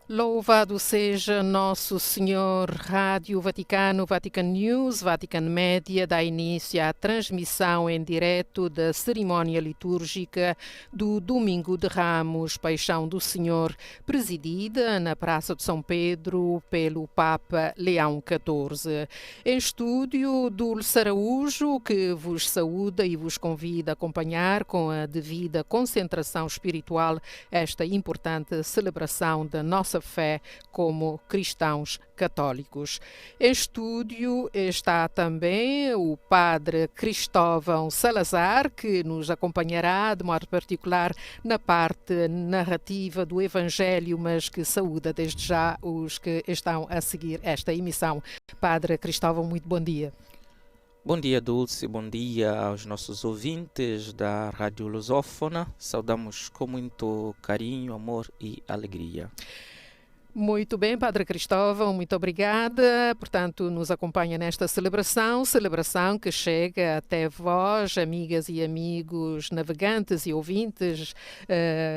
Louvado seja Nosso Senhor. Rádio Vaticano, Vatican News, Vatican Média dá início à transmissão em direto da cerimónia litúrgica do Domingo de Ramos, Paixão do Senhor, presidida na Praça de São Pedro pelo Papa Leão XIV. Em estúdio, Dulce Araújo, que vos saúda e vos convida a acompanhar com a devida concentração espiritual esta importante celebração da nossa fé como cristãos católicos. Em estúdio está também o padre Cristóvão Salazar, que nos acompanhará de modo particular na parte narrativa do Evangelho, mas que saúda desde já os que estão a seguir esta emissão. Padre Cristóvão, muito bom dia. Bom dia, Dulce. Bom dia aos nossos ouvintes da Rádio Lusófona. Saudamos com muito carinho, amor e alegria. Muito bem, Padre Cristóvão, muito obrigada. Portanto, nos acompanha nesta celebração que chega até vós, amigas e amigos, navegantes e ouvintes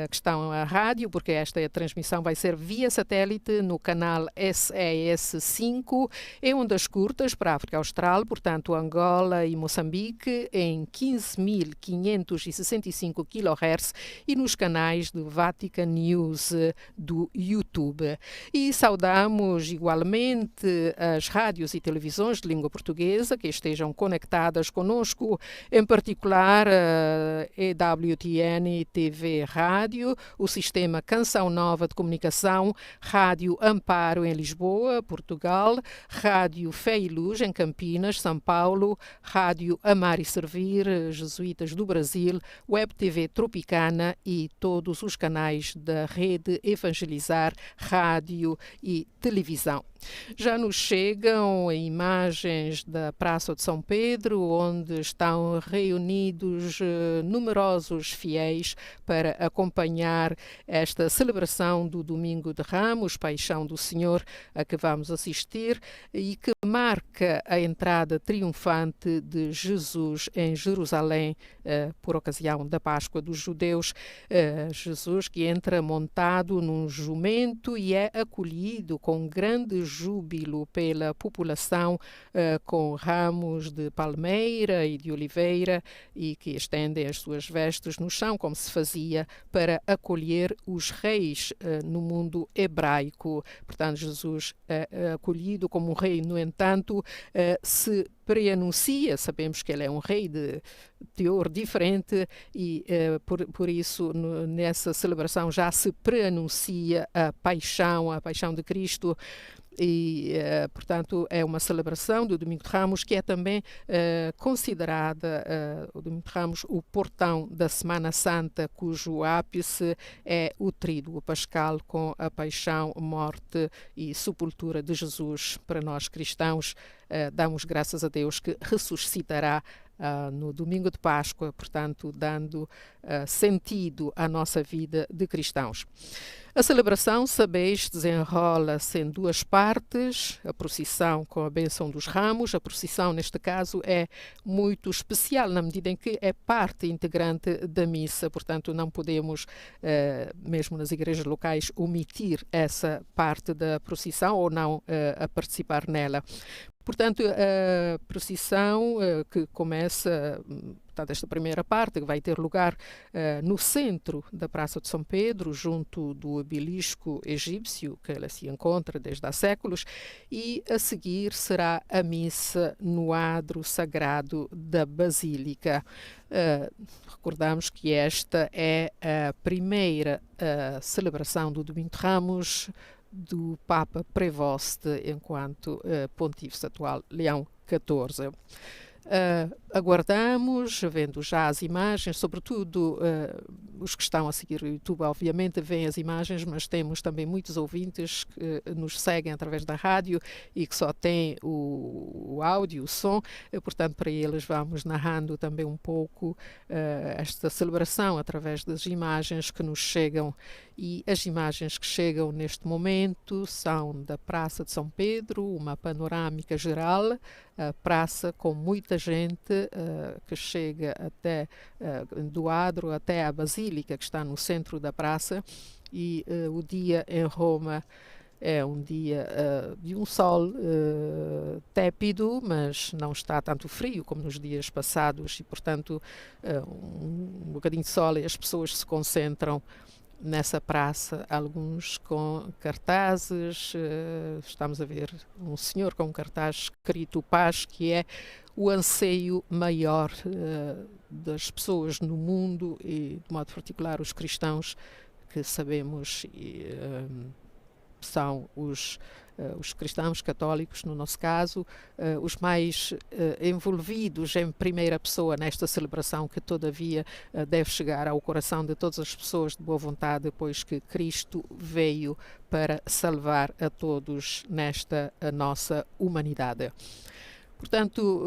que estão à rádio, porque esta transmissão vai ser via satélite no canal SES5, em ondas curtas para a África Austral, portanto, Angola e Moçambique, em 15.565 kHz e nos canais do Vatican News do YouTube. E saudamos igualmente as rádios e televisões de língua portuguesa que estejam conectadas conosco, em particular a EWTN TV Rádio, o Sistema Canção Nova de Comunicação, Rádio Amparo em Lisboa, Portugal, Rádio Fé e Luz em Campinas, São Paulo, Rádio Amar e Servir, Jesuítas do Brasil, Web TV Tropicana e todos os canais da Rede Evangelizar, rádio e televisão. Já nos chegam imagens da Praça de São Pedro, onde estão reunidos numerosos fiéis para acompanhar esta celebração do Domingo de Ramos, Paixão do Senhor, a que vamos assistir e que marca a entrada triunfante de Jesus em Jerusalém por ocasião da Páscoa dos judeus. Jesus que entra montado num jumento e é acolhido com grande júbilo pela população, com ramos de palmeira e de oliveira, e que estendem as suas vestes no chão, como se fazia para acolher os reis no mundo hebraico. Portanto, Jesus é acolhido como um rei. No entanto, se preanuncia, sabemos que ele é um rei de teor diferente e por isso nessa celebração já se preanuncia a paixão de Cristo. E, portanto, é uma celebração do Domingo de Ramos que é também considerada, o Domingo de Ramos, o portão da Semana Santa, cujo ápice é o tríduo pascal com a paixão, morte e sepultura de Jesus. Para nós cristãos, damos graças a Deus que ressuscitará no domingo de Páscoa, portanto, dando sentido à nossa vida de cristãos. A celebração, sabeis, desenrola-se em duas partes, a procissão com a bênção dos ramos. A procissão, neste caso, é muito especial, na medida em que é parte integrante da missa, portanto, não podemos, mesmo nas igrejas locais, omitir essa parte da procissão ou não a participar nela. Portanto, a procissão que começa, portanto, esta primeira parte, que vai ter lugar no centro da Praça de São Pedro, junto do obelisco egípcio, que ela se encontra desde há séculos, e a seguir será a missa no adro sagrado da Basílica. Recordamos que esta é a primeira celebração do Domingo de Ramos do Papa Prevost enquanto Pontífice atual Leão XIV. Aguardamos, vendo já as imagens, sobretudo os que estão a seguir o YouTube, obviamente, veem as imagens, mas temos também muitos ouvintes que nos seguem através da rádio e que só têm o áudio, o som, portanto, para eles vamos narrando também um pouco esta celebração através das imagens que nos chegam E as imagens que chegam neste momento são da Praça de São Pedro, uma panorâmica geral, a praça com muita gente que chega até do adro até a Basílica, que está no centro da praça, e o dia em Roma é um dia de um sol tépido, mas não está tanto frio como nos dias passados e, portanto, um bocadinho de sol e as pessoas se concentram nessa praça, alguns com cartazes. Estamos a ver um senhor com um cartaz escrito Paz, que é o anseio maior das pessoas no mundo e, de modo particular, os cristãos, que sabemos são os cristãos católicos, no nosso caso, os mais envolvidos em primeira pessoa nesta celebração, que todavia deve chegar ao coração de todas as pessoas de boa vontade, pois que Cristo veio para salvar a todos nesta nossa humanidade. Portanto,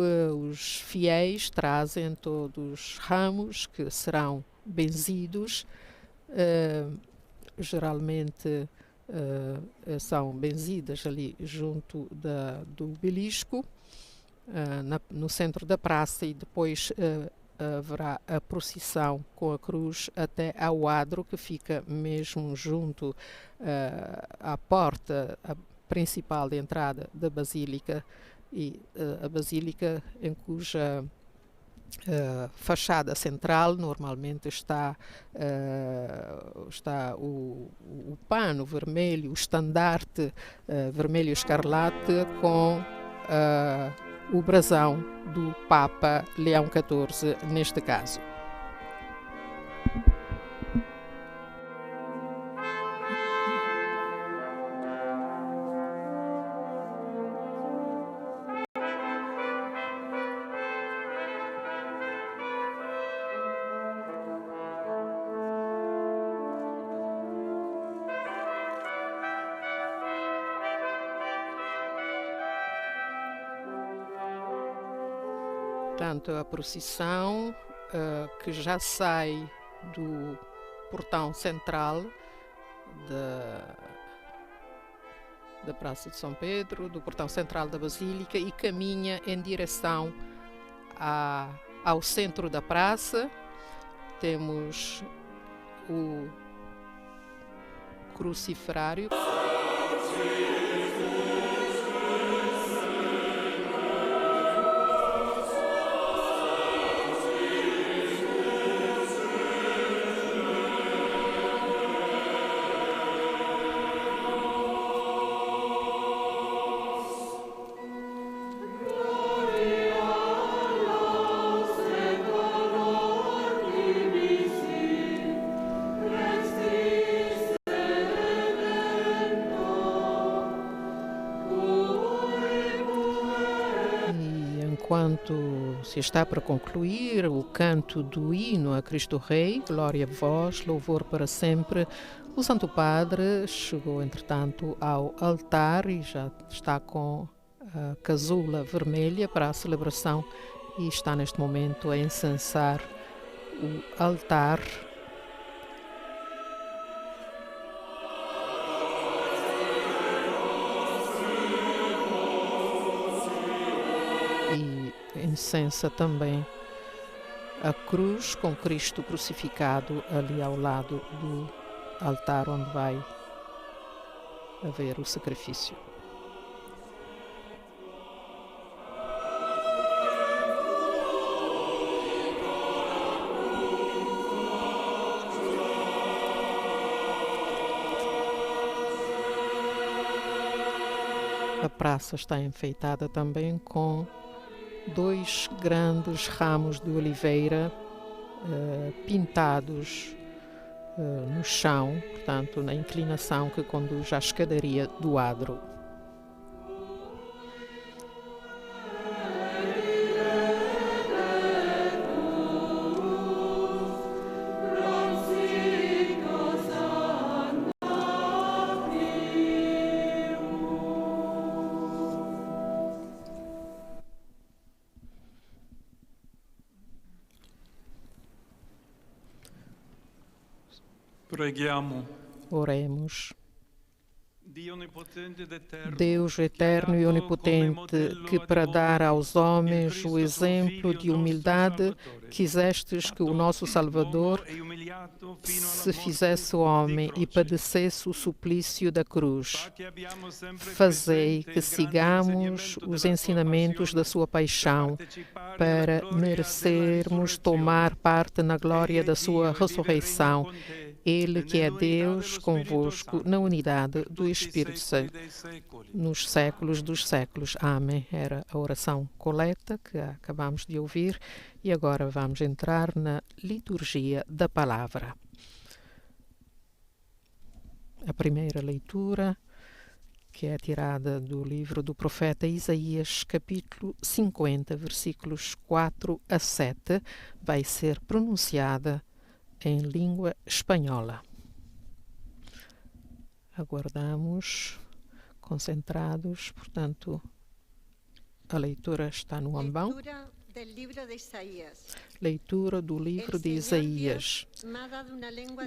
os fiéis trazem todos ramos que serão benzidos, geralmente são benzidas ali junto do obelisco, no centro da praça, e depois haverá a procissão com a cruz até ao adro, que fica mesmo junto à porta principal de entrada da Basílica, e a Basílica em cuja fachada central normalmente está o pano vermelho, o estandarte vermelho escarlate com o brasão do Papa Leão XIV neste caso. Portanto, a procissão que já sai do portão central da Praça de São Pedro, do portão central da Basílica, e caminha em direção ao centro da praça. Temos o cruciferário. Enquanto se está para concluir o canto do hino a Cristo Rei, glória a vós, louvor para sempre, o Santo Padre chegou, entretanto, ao altar e já está com a casula vermelha para a celebração e está neste momento a incensar o altar. Incensa também a cruz com Cristo crucificado ali ao lado do altar onde vai haver o sacrifício. A praça está enfeitada também com 2 grandes ramos de oliveira pintados no chão, portanto, na inclinação que conduz à escadaria do adro. Preghiamo. Oremos. Deus eterno e onipotente, que para dar aos homens o exemplo de humildade, quisestes que o nosso Salvador se fizesse homem e padecesse o suplício da cruz. Fazei que sigamos os ensinamentos da sua paixão, para merecermos tomar parte na glória da sua ressurreição. Ele que é Deus convosco na unidade do Espírito Santo, nos séculos dos séculos. Amém. Era a oração coleta que acabamos de ouvir e agora vamos entrar na liturgia da palavra. A primeira leitura, que é tirada do livro do profeta Isaías, capítulo 50, versículos 4 a 7, vai ser pronunciada em língua espanhola. Aguardamos, concentrados, portanto, a leitura está no ambão. Leitura do livro de Isaías.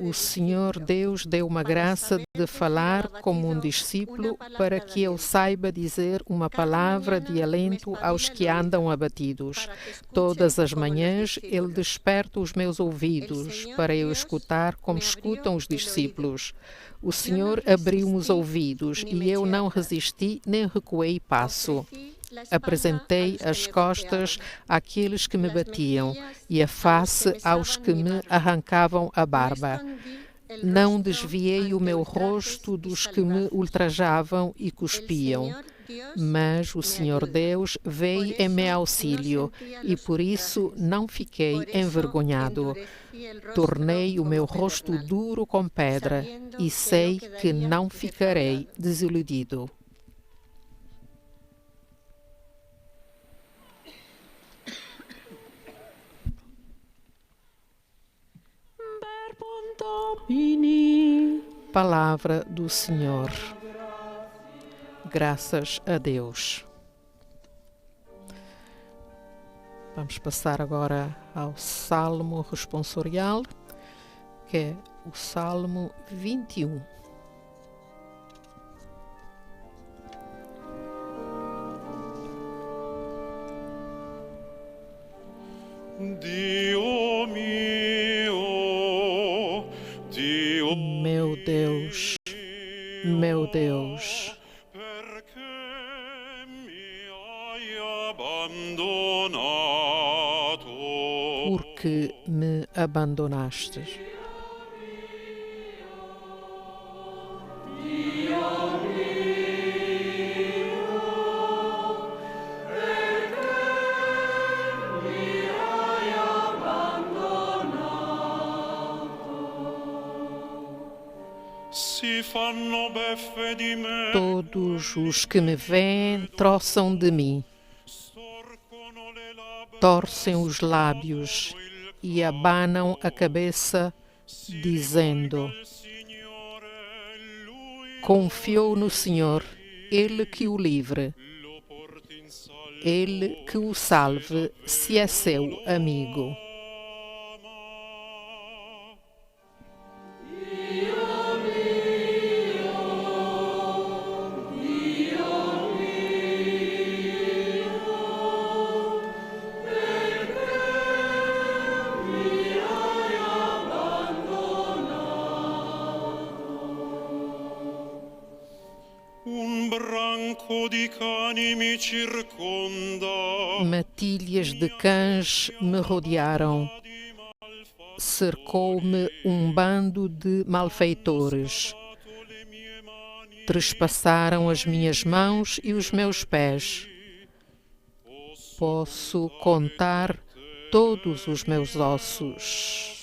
O Senhor Deus deu uma graça de falar como um discípulo, para que eu saiba dizer uma palavra de alento aos que andam abatidos. Todas as manhãs Ele desperta os meus ouvidos, para eu escutar como escutam os discípulos. O Senhor abriu-me os ouvidos, e eu não resisti nem recuei passo. Apresentei as costas àqueles que me batiam e a face aos que me arrancavam a barba. Não desviei o meu rosto dos que me ultrajavam e cuspiam. Mas o Senhor Deus veio em meu auxílio e por isso não fiquei envergonhado. Tornei o meu rosto duro com pedra e sei que não ficarei desiludido. Palavra do Senhor. Graças a Deus. Vamos passar agora ao Salmo responsorial, que é o Salmo 21. Meu Deus, porque me abandonastes? Todos os que me veem troçam de mim, torcem os lábios e abanam a cabeça, dizendo: confiou no Senhor, Ele que o livre, Ele que o salve, se é seu amigo. Matilhas de cães me rodearam, cercou-me um bando de malfeitores. Trespassaram as minhas mãos e os meus pés. Posso contar todos os meus ossos.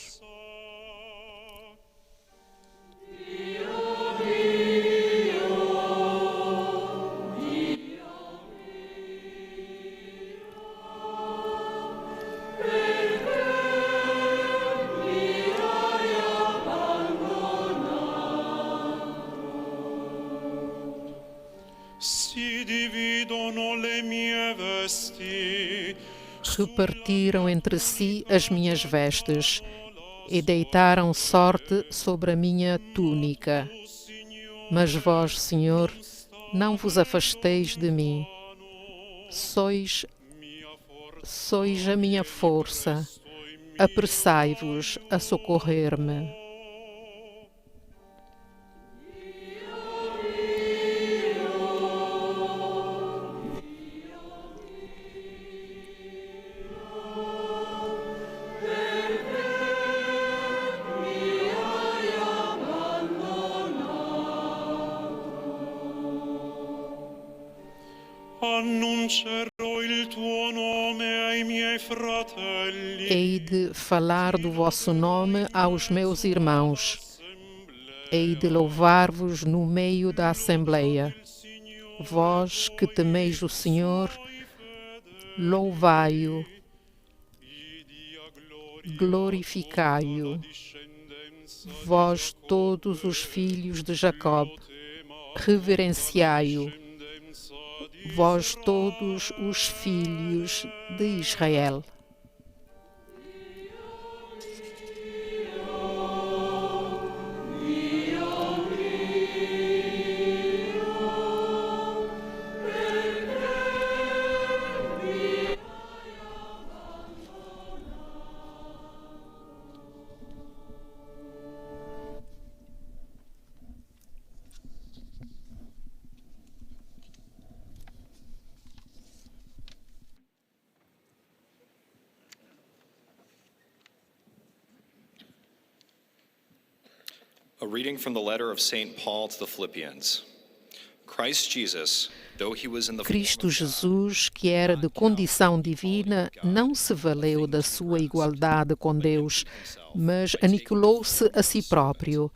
Repartiram entre si as minhas vestes e deitaram sorte sobre a minha túnica. Mas vós, Senhor, não vos afasteis de mim. Sois a minha força. Apressai-vos a socorrer-me. Annuncerò il tuo nome ai miei fratelli. Hei de falar do vosso nome aos meus irmãos. Hei de louvar-vos no meio da Assembleia. Vós que temeis o Senhor, louvai-o, glorificai-o. Vós todos os filhos de Jacob, reverenciai-o. Vós todos os filhos de Israel. A reading from the letter of St. Paul to the Philippians. Christ Jesus, though he was in the Cristo Jesus, que era de condição divina, não se valeu da sua igualdade com Deus, mas aniquilou-se a si próprio.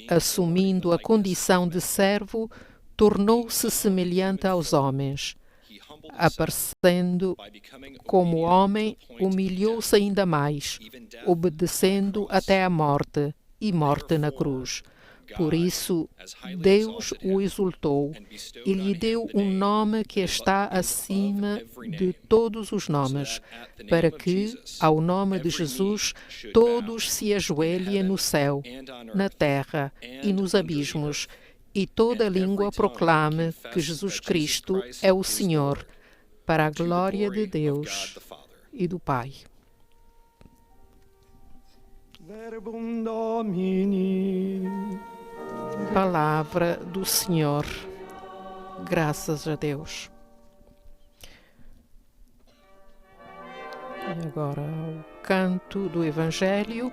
Assumindo a condição de servo, tornou-se semelhante aos homens. Aparecendo como homem, humilhou-se ainda mais, obedecendo até a morte, e morte na cruz. Por isso, Deus o exaltou e lhe deu um nome que está acima de todos os nomes, para que, ao nome de Jesus, todos se ajoelhem no céu, na terra e nos abismos, e toda língua proclame que Jesus Cristo é o Senhor, para a glória de Deus e do Pai. Verbum Domini. Palavra do Senhor. Graças a Deus. E agora o canto do Evangelho.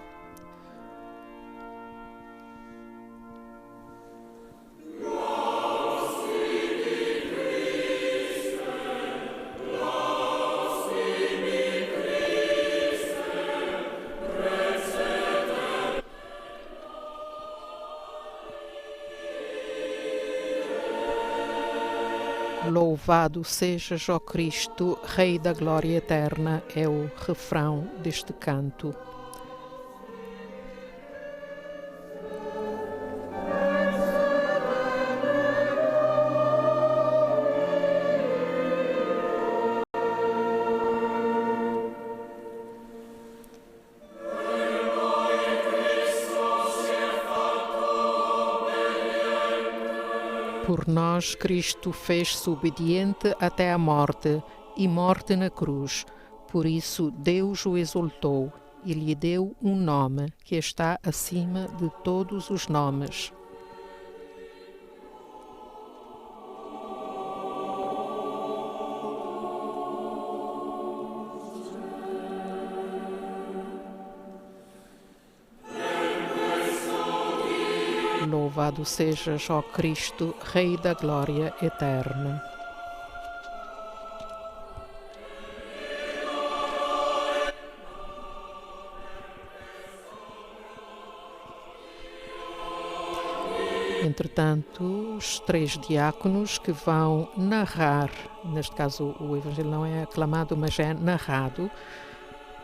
Louvado sejas, ó Cristo, Rei da glória eterna, é o refrão deste canto. Por nós, Cristo fez-se obediente até a morte, e morte na cruz. Por isso, Deus o exaltou e lhe deu um nome que está acima de todos os nomes. Louvado sejas, ó Cristo, Rei da glória eterna. Entretanto, os três diáconos que vão narrar, neste caso o Evangelho não é aclamado, mas é narrado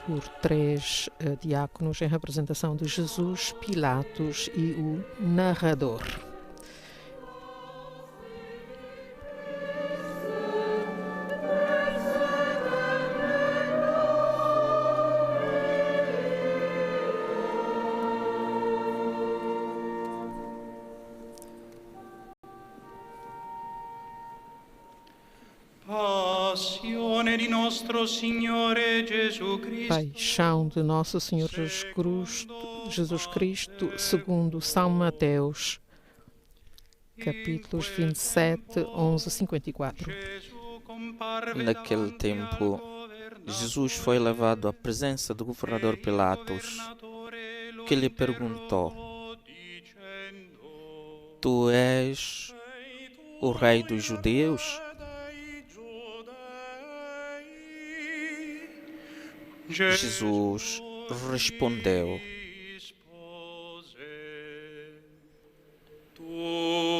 por três diáconos em representação de Jesus, Pilatos e o narrador. nostro Signore Gesù Cristo, Paixão de Nosso Senhor Jesus Cristo, segundo São Mateus, capítulos 27, 11, 54. Gesù comparve Naquele tempo, Jesus foi levado à presença do governador Pilatos, que lhe perguntou: Tu és o rei dos judeus? Jesus respondeu: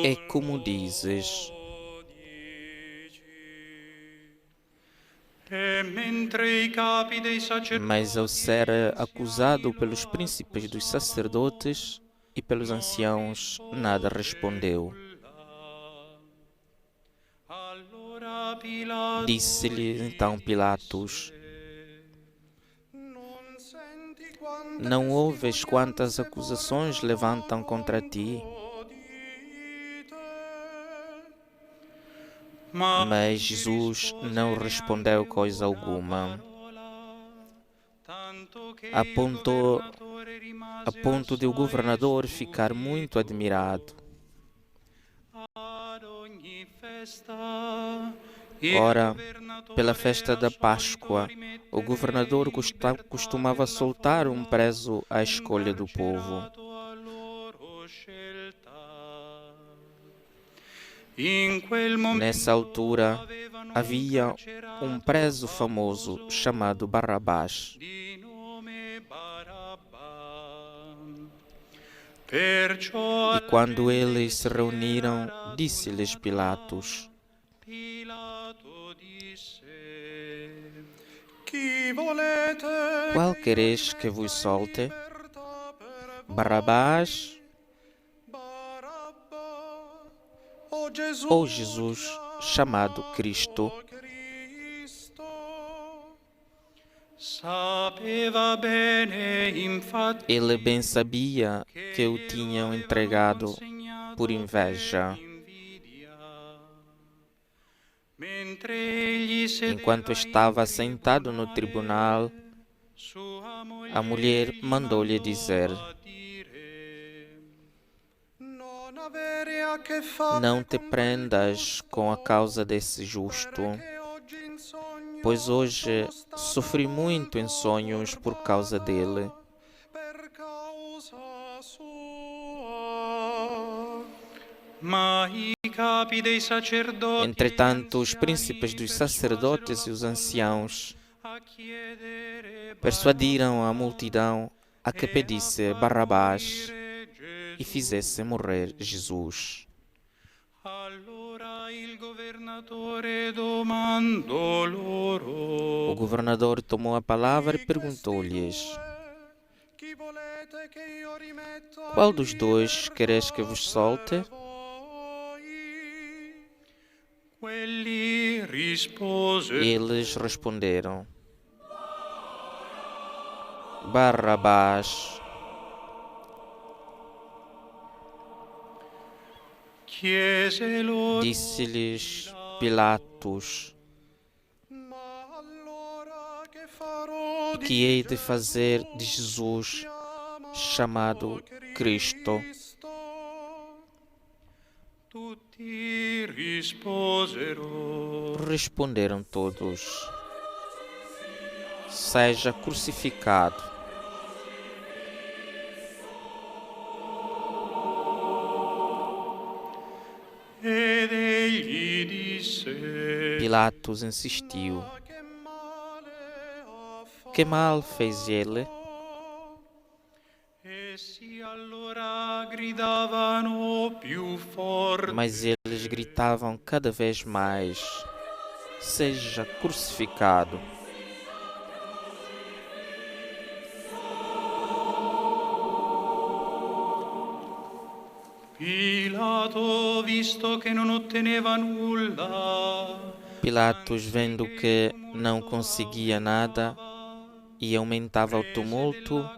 É como dizes. E mentre i capi dei sacerdoti Mas ao ser acusado pelos príncipes dos sacerdotes e pelos anciãos, nada respondeu. allora Pilato Disse-lhe então Pilatos: non senti quanto Não ouves quantas acusações levantam contra ti? Mas Jesus não respondeu coisa alguma, a ponto de o governador ficar muito admirado. Ora, pela festa da Páscoa, o governador costumava soltar um preso à escolha do povo. Nessa altura, havia um preso famoso chamado Barrabás. E quando eles se reuniram, disse-lhes Pilatos: Qual quereis que vos solte? Barrabás ou Jesus, chamado Cristo? sapeva bene infatti Ele bem sabia que o tinham entregado por inveja. mentre egli Enquanto estava sentado no tribunal, a mulher mandou-lhe dizer: non avere a che fare Não te prendas com a causa desse justo, che oggi in sogno pois hoje sofri muito em sonhos por causa dele. per causa sua. Ma i capi dei sacerdoti Entretanto, os príncipes dos sacerdotes e os anciãos a chiedere persuadiram a multidão a que pedisse Barrabás e fizesse morrer Jesus. allora il governatore domandò loro O governador tomou a palavra e perguntou-lhes: chi volete che io rimetto Qual dos dois quereis que vos solte? quelli risposero Eles responderam: Barrabás. chiese loro Disse-lhes Pilatos: ma allora che farò Que hei de fazer de Jesus, chamado Cristo? tutti risposero Responderam todos: Seja crucificado. ed egli disse Pilatos insistiu: che male ha fatto. Que mal fez ele? Essi allora gridavano più forte Mas eles gritavam cada vez mais: Seja crucificado. Pilato, visto che non otteneva nulla, Pilatos, vendo que não conseguia nada e aumentava o tumulto,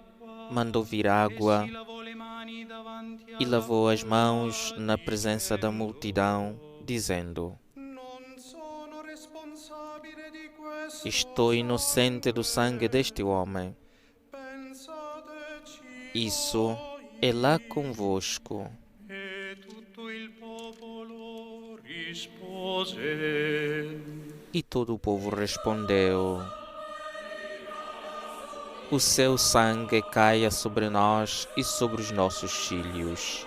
mandou vir água si lavò le mani davanti e lavou as mãos na presenza da multidão, dizendo: non sono responsabile di questo Estou inocente do sangue deste homem. Isso é lá convosco. E tutto il popolo rispose: E todo o povo respondeu: o seu sangue caia sobre nós e sobre os nossos filhos.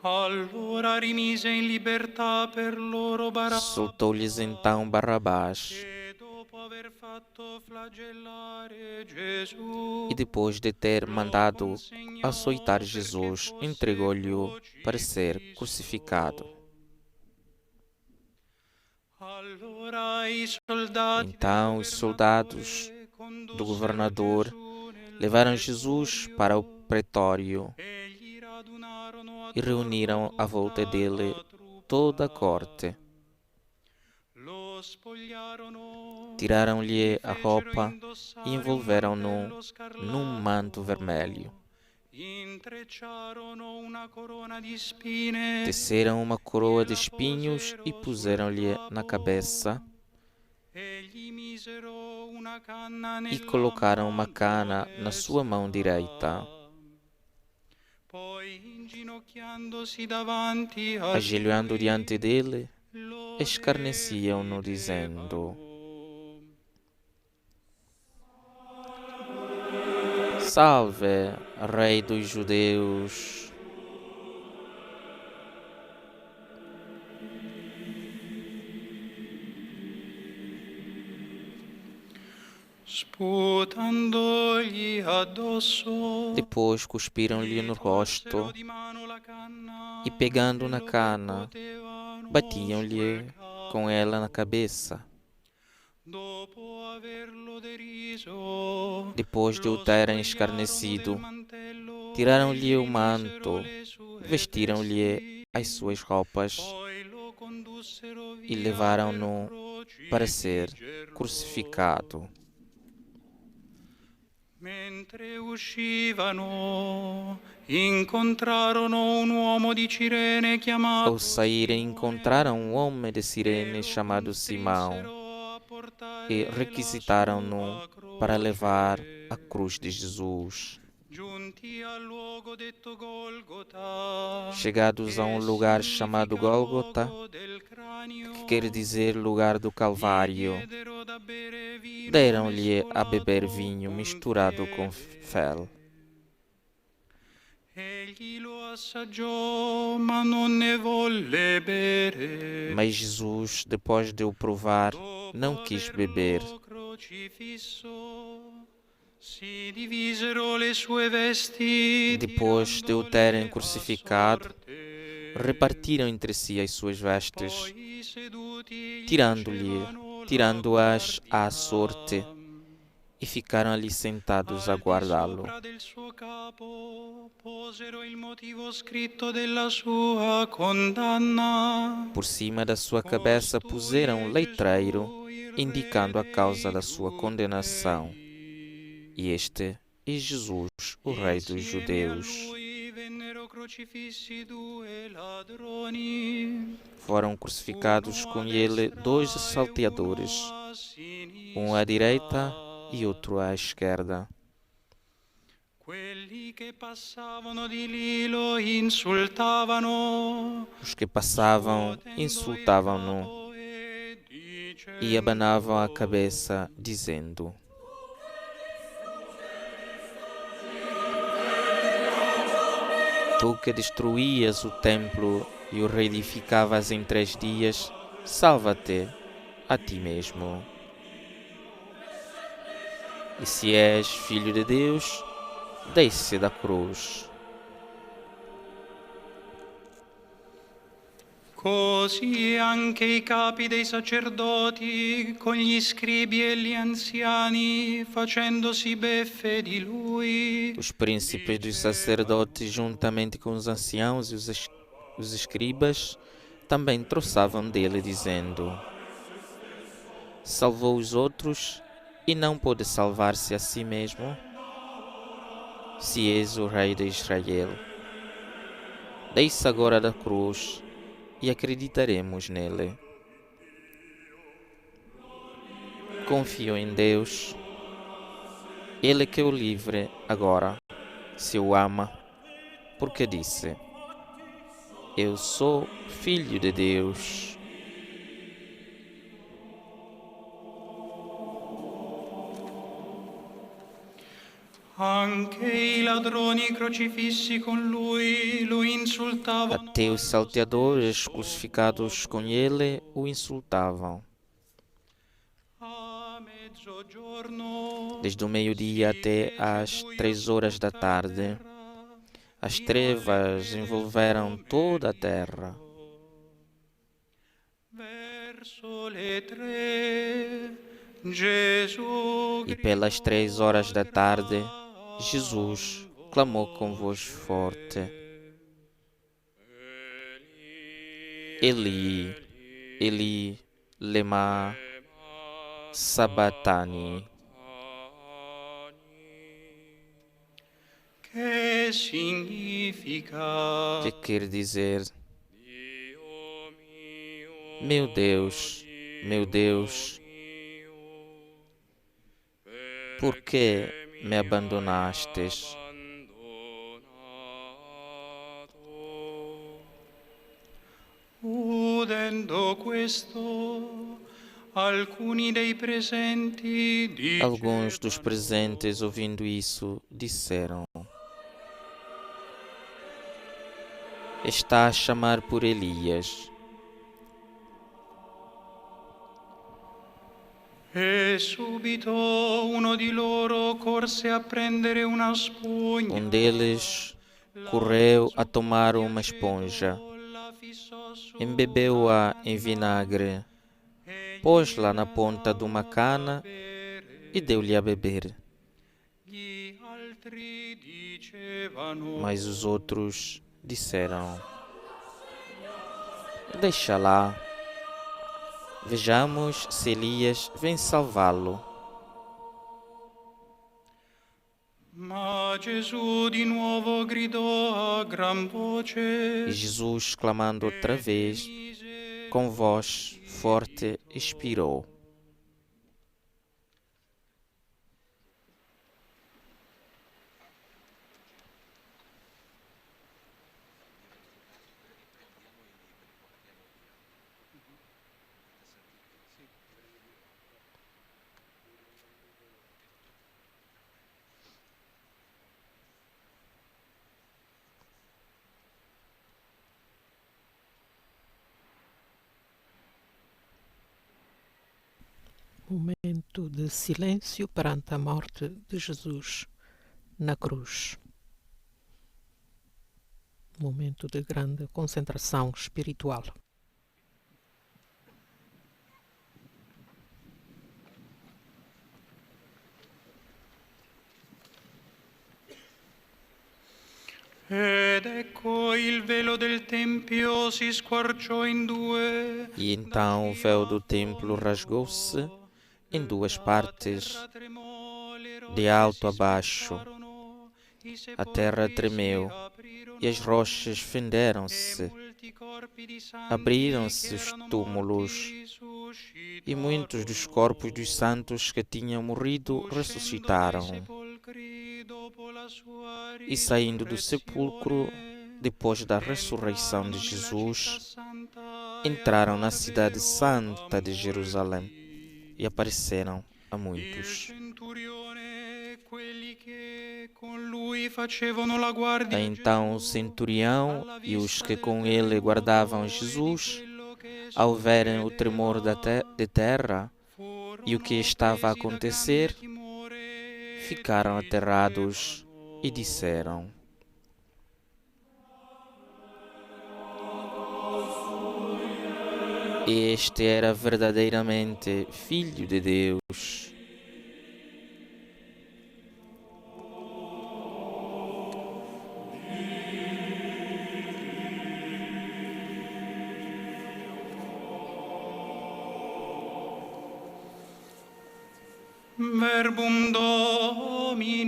Allora rimise in libertà per loro Barabbà, Soltou-lhes então Barrabás, e dopo aver fatto flagellare Gesù, e depois de ter mandado açoitar Jesus, entregou-lhe para ser crucificado. allora i soldati Então os soldados do governador levaram Jesus para o pretório egli radunarono e reuniram à volta dele toda a corte. lo spogliarono, Tiraram-lhe a roupa e indossare un envolveram-no mantello scarlatto, num manto vermelho. intrecciarono una corona di spine, Teceram uma coroa de espinhos e puseram-lhe na cabeça e gli misero una canna e nella colocaram uma mano cana na sua mão direita. Poi inginocchiandosi davanti a Ajoelhando diante dele, lo escarneciam-no, dizendo: Salve, Rei dos Judeus! sputandogli addosso, Depois cuspiram-lhe no rosto di mano la canna, e, pegando na cana, potevano batiam-lhe com ela na cabeça. dopo averlo deriso, Depois de o terem escarnecido, tiraram-lhe o manto, vestiram-lhe as suas roupas poi lo condussero e via levaram-no per para ser crocifiggerlo. crucificado. Mentre uscivano, incontrarono un uomo di Cirene chiamato Ao saírem, encontraram um homem de Cirene chamado Simão a portare e la requisitaram-no sua croce. para levar a cruz de Jesus. Giunti al luogo detto Golgota, Chegados a um lugar chamado Gólgota, luogo del cranio, que quer dizer lugar do Calvário, diedero da bere vino deram-lhe a beber mescolato vinho con misturado com fiele. fel. Egli lo assaggiò, ma non ne volle bere. Mas Jesus, depois de o provar, não Dopo quis averlo beber. crocifisso, si divisero le sue vesti, Depois de o tirandole terem a crucificado, sorte. repartiram entre si as suas vestes, Poi seduti tirando-as à sorte, e ficaram ali sentados a guardá-lo. sopra del suo capo posero il motivo scritto della sua condanna. Por cima da sua cabeça puseram um letreiro indicando a causa da sua condenação. E este é Jesus, o Rei dos Judeus. Vennero crocifissi due ladroni, Foram crucificados com ele dois salteadores, a sinistra. um à direita e outro à esquerda. Quelli che passavano di lì lo insultavano, Os que passavam insultavam-no e abanavam a cabeça, dizendo: Tu que destruías o templo e o reedificavas em 3 dias, salva-te a ti mesmo. E se és filho de Deus, desce da cruz. Così anche i capi dei sacerdoti con gli scribi e gli anziani, facendosi beffe di lui, Os príncipes dos sacerdotes, juntamente com os anciãos e os escribas, também troçavam dele, dizendo: Salvou os outros e não pode salvar-se a si mesmo? Se és o Rei de Israel. Desça agora da cruz e acreditaremos nele. Confio em Deus. Ele que o livre agora, se o ama, porque disse: Eu sou filho de Deus. Anche i ladroni crocifissi con lui lo insultavano. Até os salteadores crucificados com ele o insultavam. A mezzogiorno Desde o meio-dia até às 3 horas da tarde, as trevas envolveram toda a terra. verso le 3 Gesù E pelas 3 horas da tarde, Jesus clamou com voz forte: Eli, Eli, lema sabachthani, che significa que quer dizer: meu Deus, por que me abandonastes? udendo questo alcuni dei presenti Alguns dos presentes, ouvindo isso, disseram: Está a chamar por Elias. e subito uno di loro corse a prendere una spugna. Um deles correu a tomar uma esponja, La fissò su embebeu-a em vinagre, pôs-la na ponta de uma cana e deu-lhe a beber. gli altri dicevano Mas os outros disseram: Deixa lá. Vejamos se Elias vem salvá-lo. ma Gesù di nuovo gridò a gran E voce Jesus, clamando outra vez, com voz forte, expirou. Momento de silêncio perante a morte de Jesus na cruz. Momento de grande concentração espiritual. ed ecco il velo del tempio si squarciò in due. E então o véu do templo rasgou-se em duas partes, de alto a baixo. A terra tremeu e as rochas fenderam-se. Abriram-se os túmulos e muitos dos corpos dos santos que tinham morrido ressuscitaram. E saindo do sepulcro, depois da ressurreição de Jesus, entraram na cidade santa de Jerusalém e apareceram a muitos. Então o centurião e os que com ele guardavam Jesus, ao verem o tremor de terra e o que estava a acontecer, ficaram aterrados e disseram: Este era verdadeiramente Filho de Deus. Verbum Domini.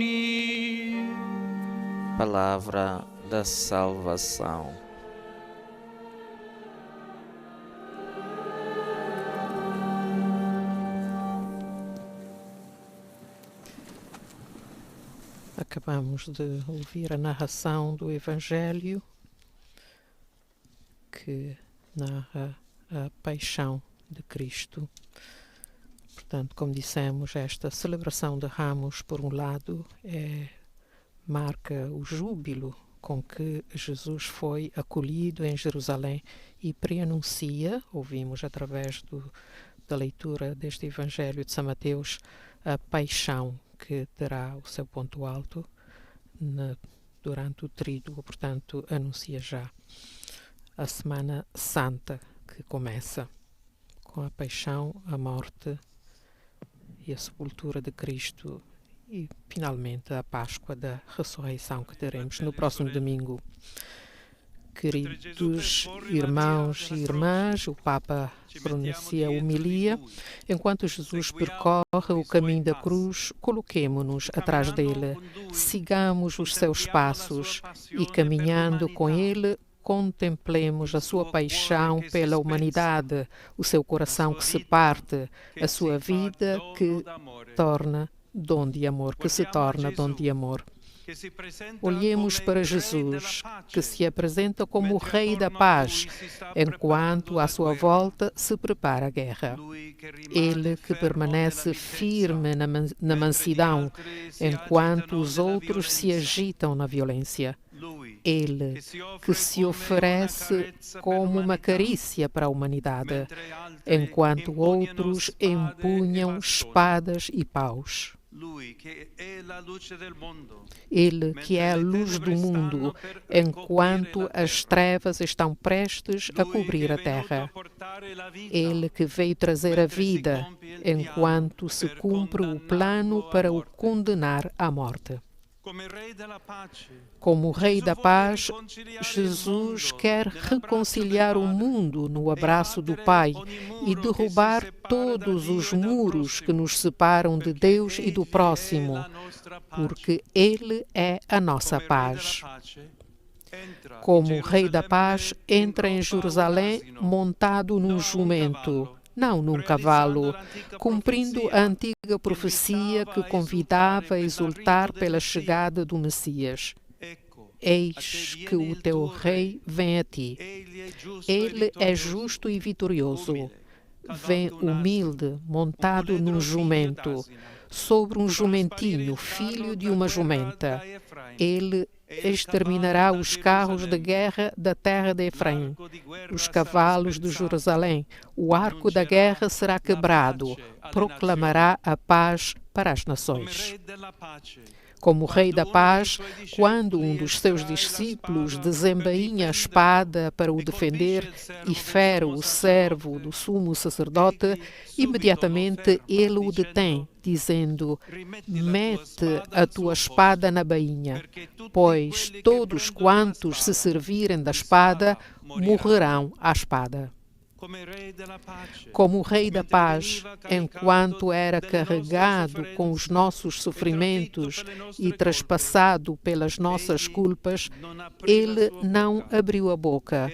Palavra da salvação. Acabamos de ouvir a narração do Evangelho que narra a paixão de Cristo. Portanto, como dissemos, esta celebração de Ramos, por um lado, marca o júbilo com que Jesus foi acolhido em Jerusalém e preanuncia, ouvimos através da leitura deste Evangelho de São Mateus, a paixão que terá o seu ponto alto durante o tríduo, portanto, anuncia já a Semana Santa, que começa com a paixão, a morte e a sepultura de Cristo e, finalmente, a Páscoa da ressurreição que teremos no próximo domingo. Queridos irmãos e irmãs, o Papa pronuncia a homilia. Enquanto Jesus percorre o caminho da cruz, coloquemo-nos atrás dele, sigamos os seus passos e, caminhando com ele, contemplemos a sua paixão pela humanidade, o seu coração que se parte, a sua vida que torna dom de amor, que se torna dom de amor. Olhemos para Jesus, que se apresenta como o Rei da Paz, enquanto à sua volta se prepara a guerra. Ele que permanece firme na mansidão, enquanto os outros se agitam na violência. Ele que se oferece como uma carícia para a humanidade, enquanto outros empunham espadas e paus. Ele que é a luz do mundo, enquanto as trevas estão prestes a cobrir a terra. Ele que veio trazer a vida, enquanto se cumpre o plano para o condenar à morte. Como Rei da Paz, Jesus quer reconciliar o mundo no abraço do Pai e derrubar todos os muros que nos separam de Deus e do próximo, porque Ele é a nossa paz. Como Rei da Paz, entra em Jerusalém montado num jumento, não num cavalo, cumprindo a antiga profecia que convidava a exultar pela chegada do Messias. Eis que o teu rei vem a ti. Ele é justo e vitorioso. Vem humilde, montado num jumento, sobre um jumentinho, filho de uma jumenta. Ele exterminará os carros de guerra da terra de Efraim, os cavalos de Jerusalém. O arco da guerra será quebrado, proclamará a paz para as nações. Como Rei da Paz, quando um dos seus discípulos desembainha a espada para o defender e fere o servo do sumo sacerdote, imediatamente ele o detém, dizendo: mete a tua espada na bainha, pois todos quantos se servirem da espada morrerão à espada. Como Rei da Paz, enquanto era carregado com os nossos sofrimentos e traspassado pelas nossas culpas, ele não abriu a boca.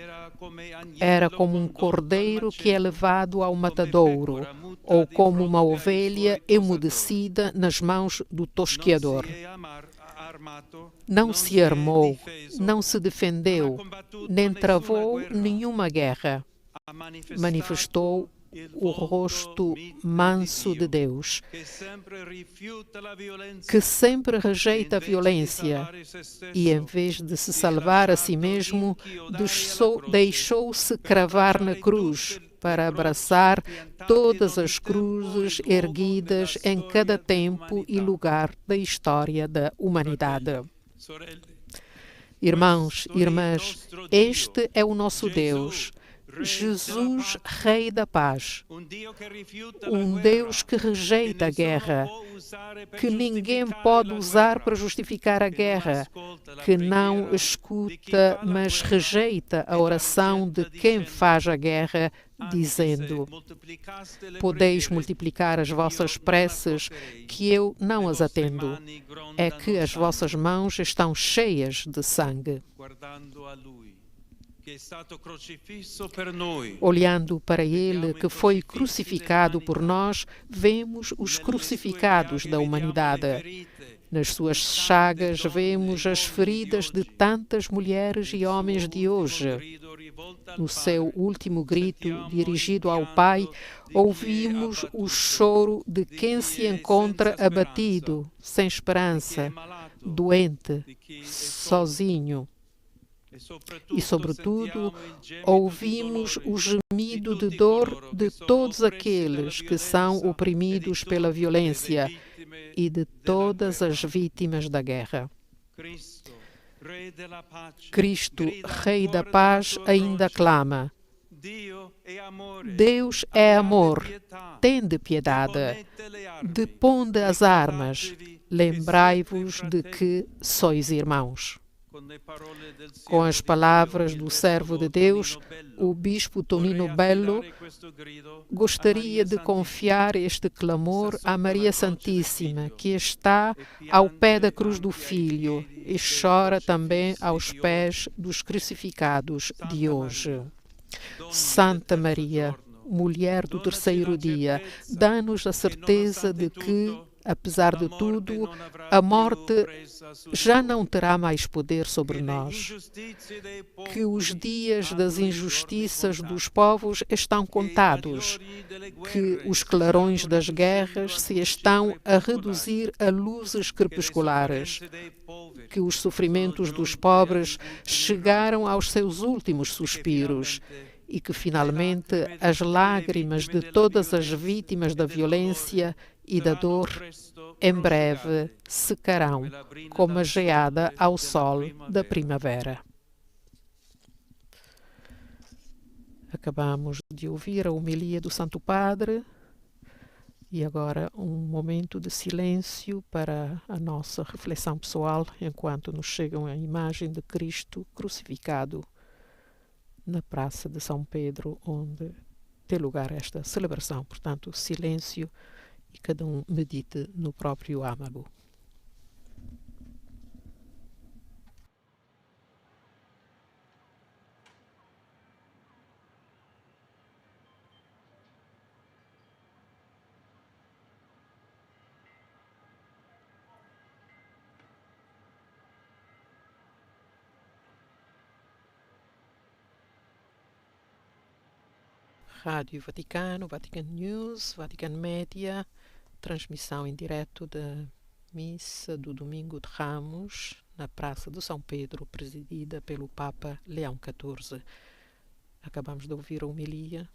Era como um cordeiro que é levado ao matadouro, ou como uma ovelha emudecida nas mãos do tosqueador. Não se armou, não se defendeu, nem travou nenhuma guerra. Manifestou o rosto manso de Deus, que sempre rejeita a violência e, em vez de se salvar a si mesmo, deixou-se cravar na cruz para abraçar todas as cruzes erguidas em cada tempo e lugar da história da humanidade. Irmãos e irmãs, este é o nosso Deus, Jesus, Rei da Paz, um Deus que rejeita a guerra, que ninguém pode usar para justificar a guerra, que não escuta, mas rejeita a oração de quem faz a guerra, dizendo: podeis multiplicar as vossas preces, que eu não as atendo. É que as vossas mãos estão cheias de sangue. Olhando para ele que foi crucificado por nós, vemos os crucificados da humanidade. Nas suas chagas vemos as feridas de tantas mulheres e homens de hoje. No seu último grito, dirigido ao Pai, ouvimos o choro de quem se encontra abatido, sem esperança, doente, sozinho. E, sobretudo, ouvimos o gemido de dor de todos aqueles que são oprimidos pela violência e de todas as vítimas da guerra. Cristo, Rei da Paz, ainda clama: Deus é amor, tende piedade, deponde as armas, lembrai-vos de que sois irmãos. Com as palavras do servo de Deus, o bispo Tonino Bello gostaria de confiar este clamor à Maria Santíssima, que está ao pé da cruz do Filho e chora também aos pés dos crucificados de hoje. Santa Maria, mulher do terceiro dia, dá-nos a certeza de que, apesar de tudo, a morte já não terá mais poder sobre nós, que os dias das injustiças dos povos estão contados, que os clarões das guerras se estão a reduzir a luzes crepusculares, que os sofrimentos dos pobres chegaram aos seus últimos suspiros e que, finalmente, as lágrimas de todas as vítimas da violência e da dor, em breve, secarão como a geada ao sol da primavera. Acabamos de ouvir a homilia do Santo Padre e agora um momento de silêncio para a nossa reflexão pessoal enquanto nos chega a imagem de Cristo crucificado na Praça de São Pedro, onde tem lugar esta celebração. Portanto, silêncio e cada um medite no próprio âmago. Rádio Vaticano, Vatican News, Vatican Media, transmissão em direto da missa do Domingo de Ramos, na Praça de São Pedro, presidida pelo Papa Leão XIV. Acabamos de ouvir a homilia,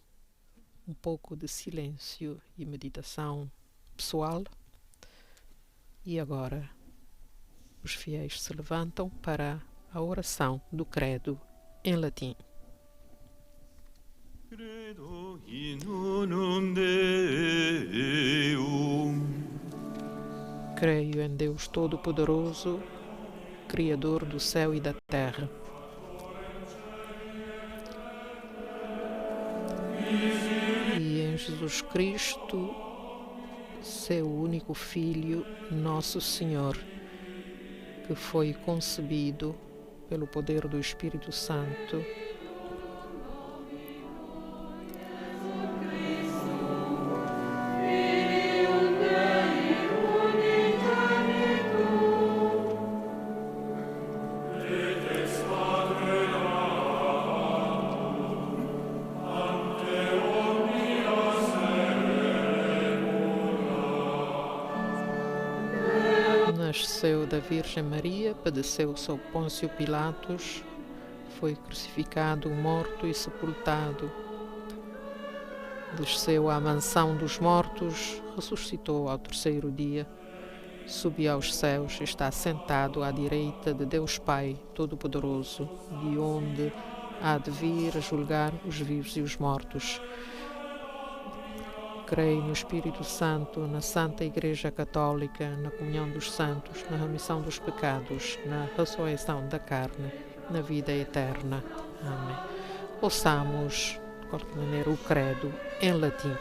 um pouco de silêncio e meditação pessoal. E agora os fiéis se levantam para a oração do Credo em latim. Credo in unum Deum. Creio em Deus Todo-Poderoso, Criador do céu e da terra. E em Jesus Cristo, seu único Filho, nosso Senhor, que foi concebido pelo poder do Espírito Santo, nasceu da Virgem Maria, padeceu sob Pôncio Pilatos, foi crucificado, morto e sepultado. Desceu à mansão dos mortos, ressuscitou ao terceiro dia, subiu aos céus e está sentado à direita de Deus Pai Todo-Poderoso, de onde há de vir a julgar os vivos e os mortos. Creio no Espírito Santo, na Santa Igreja Católica, na comunhão dos santos, na remissão dos pecados, na ressurreição da carne, na vida eterna. Amém. Ouçamos, de qualquer maneira, o Credo em latim.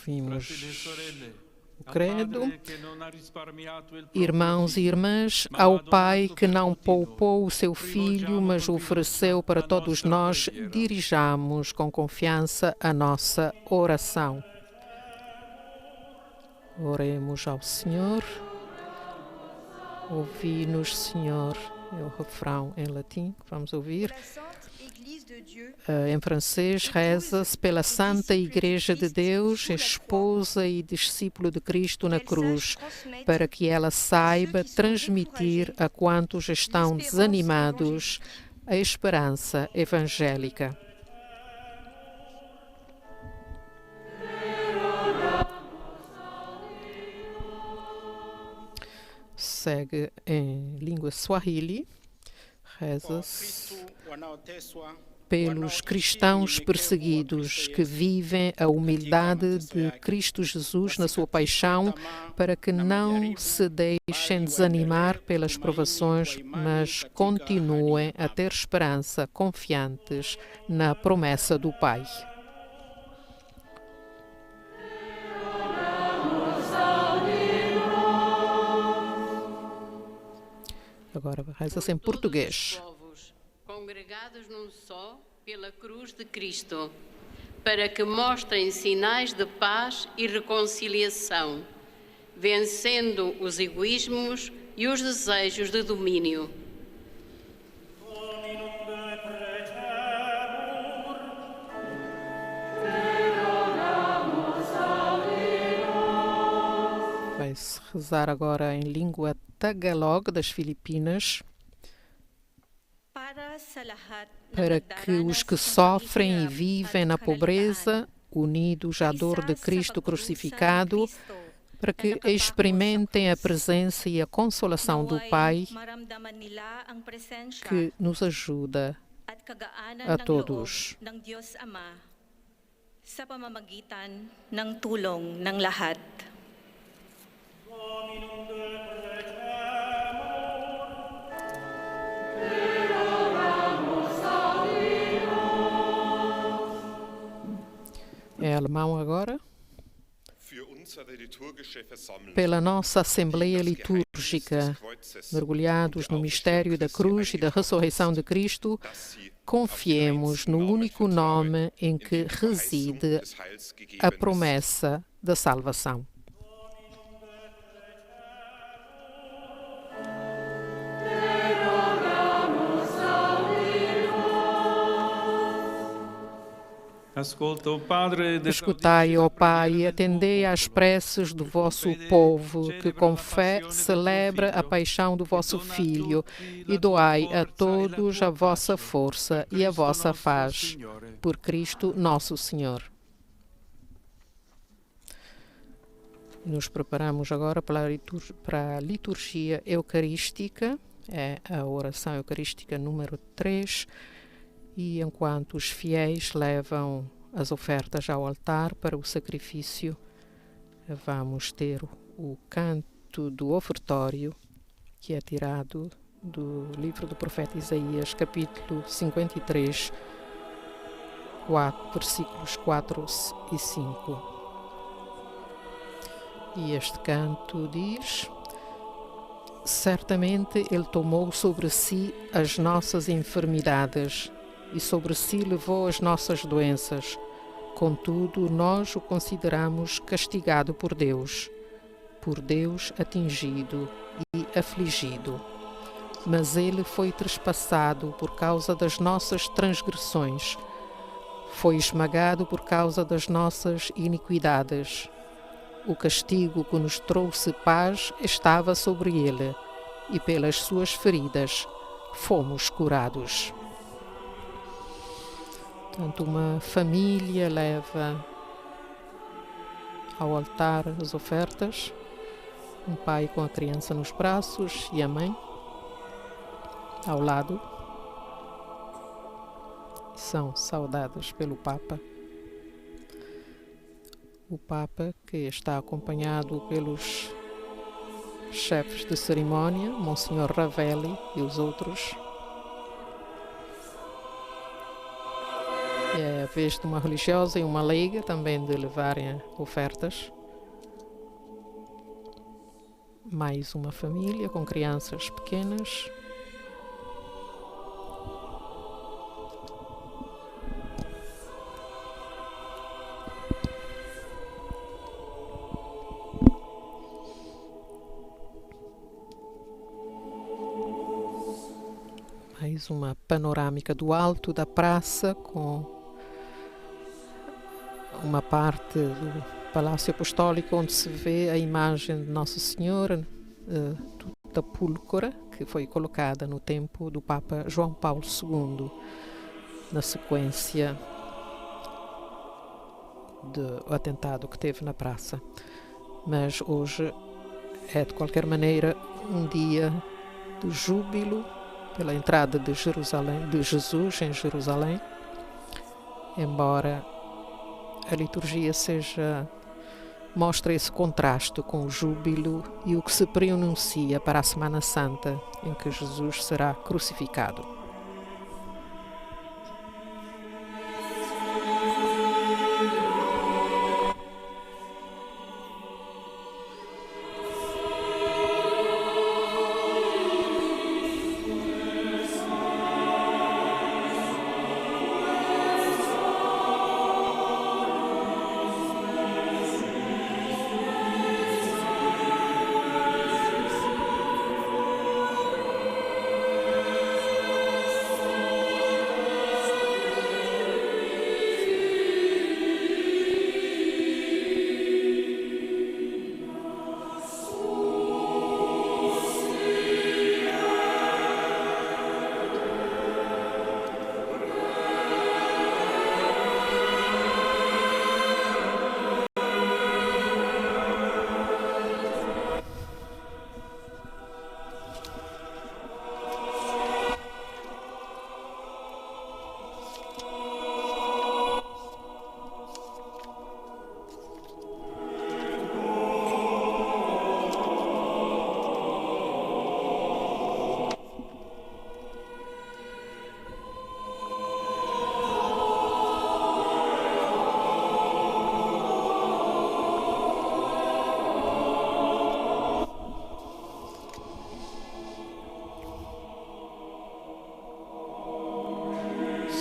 Ouvimos o credo. Irmãos e irmãs, ao Pai que não poupou o seu Filho, mas o ofereceu para todos nós, dirijamos com confiança a nossa oração. Oremos ao Senhor. Ouvi-nos, Senhor. É o refrão em latim que vamos ouvir. Em francês, reza-se pela Santa Igreja de Deus, esposa e discípulo de Cristo na cruz, para que ela saiba transmitir a quantos estão desanimados a esperança evangélica. Segue em língua swahili, reza-se pelos cristãos perseguidos que vivem a humildade de Cristo Jesus na sua paixão, para que não se deixem desanimar pelas provações, mas continuem a ter esperança, confiantes na promessa do Pai. Agora reza-se em português. Congregados num só pela cruz de Cristo, para que mostrem sinais de paz e reconciliação, vencendo os egoísmos e os desejos de domínio. Vai-se rezar agora em língua Tagalog das Filipinas, para que os que sofrem e vivem na pobreza, unidos à dor de Cristo crucificado, para que experimentem a presença e a consolação do Pai, que nos ajuda a todos. Sa pamamagitan ng tulong ng lahat. Em alemão agora. Pela nossa Assembleia Litúrgica, mergulhados no mistério da cruz e da ressurreição de Cristo, confiemos no único nome em que reside a promessa da salvação. Escutai, ó Pai, e atendei às preces do vosso povo, que com fé celebra a paixão do vosso Filho, e doai a todos a vossa força e a vossa paz. Por Cristo nosso Senhor. Nos preparamos agora para a liturgia eucarística, é a oração eucarística número 3, e enquanto os fiéis levam as ofertas ao altar para o sacrifício, vamos ter o canto do ofertório, que é tirado do livro do profeta Isaías, capítulo 53, versículos 4 e 5. E este canto diz: certamente Ele tomou sobre si as nossas enfermidades e sobre si levou as nossas doenças. Contudo, nós o consideramos castigado por Deus atingido e afligido. Mas Ele foi trespassado por causa das nossas transgressões, foi esmagado por causa das nossas iniquidades. O castigo que nos trouxe paz estava sobre Ele, e pelas suas feridas fomos curados. Portanto, uma família leva ao altar as ofertas, um pai com a criança nos braços e a mãe ao lado. São saudados pelo Papa. O Papa, que está acompanhado pelos chefes de cerimónia, Monsenhor Ravelli e os outros. É a vez de uma religiosa e uma leiga também de levarem ofertas. Mais uma família com crianças pequenas. Mais uma panorâmica do alto da praça com uma parte do Palácio Apostólico onde se vê a imagem de Nossa Senhora da Púlcora, que foi colocada no tempo do Papa João Paulo II, na sequência do atentado que teve na praça. Mas hoje é, de qualquer maneira, um dia de júbilo pela entrada de Jesus em Jerusalém, embora a liturgia mostra esse contraste com o júbilo e o que se preanuncia para a Semana Santa, em que Jesus será crucificado.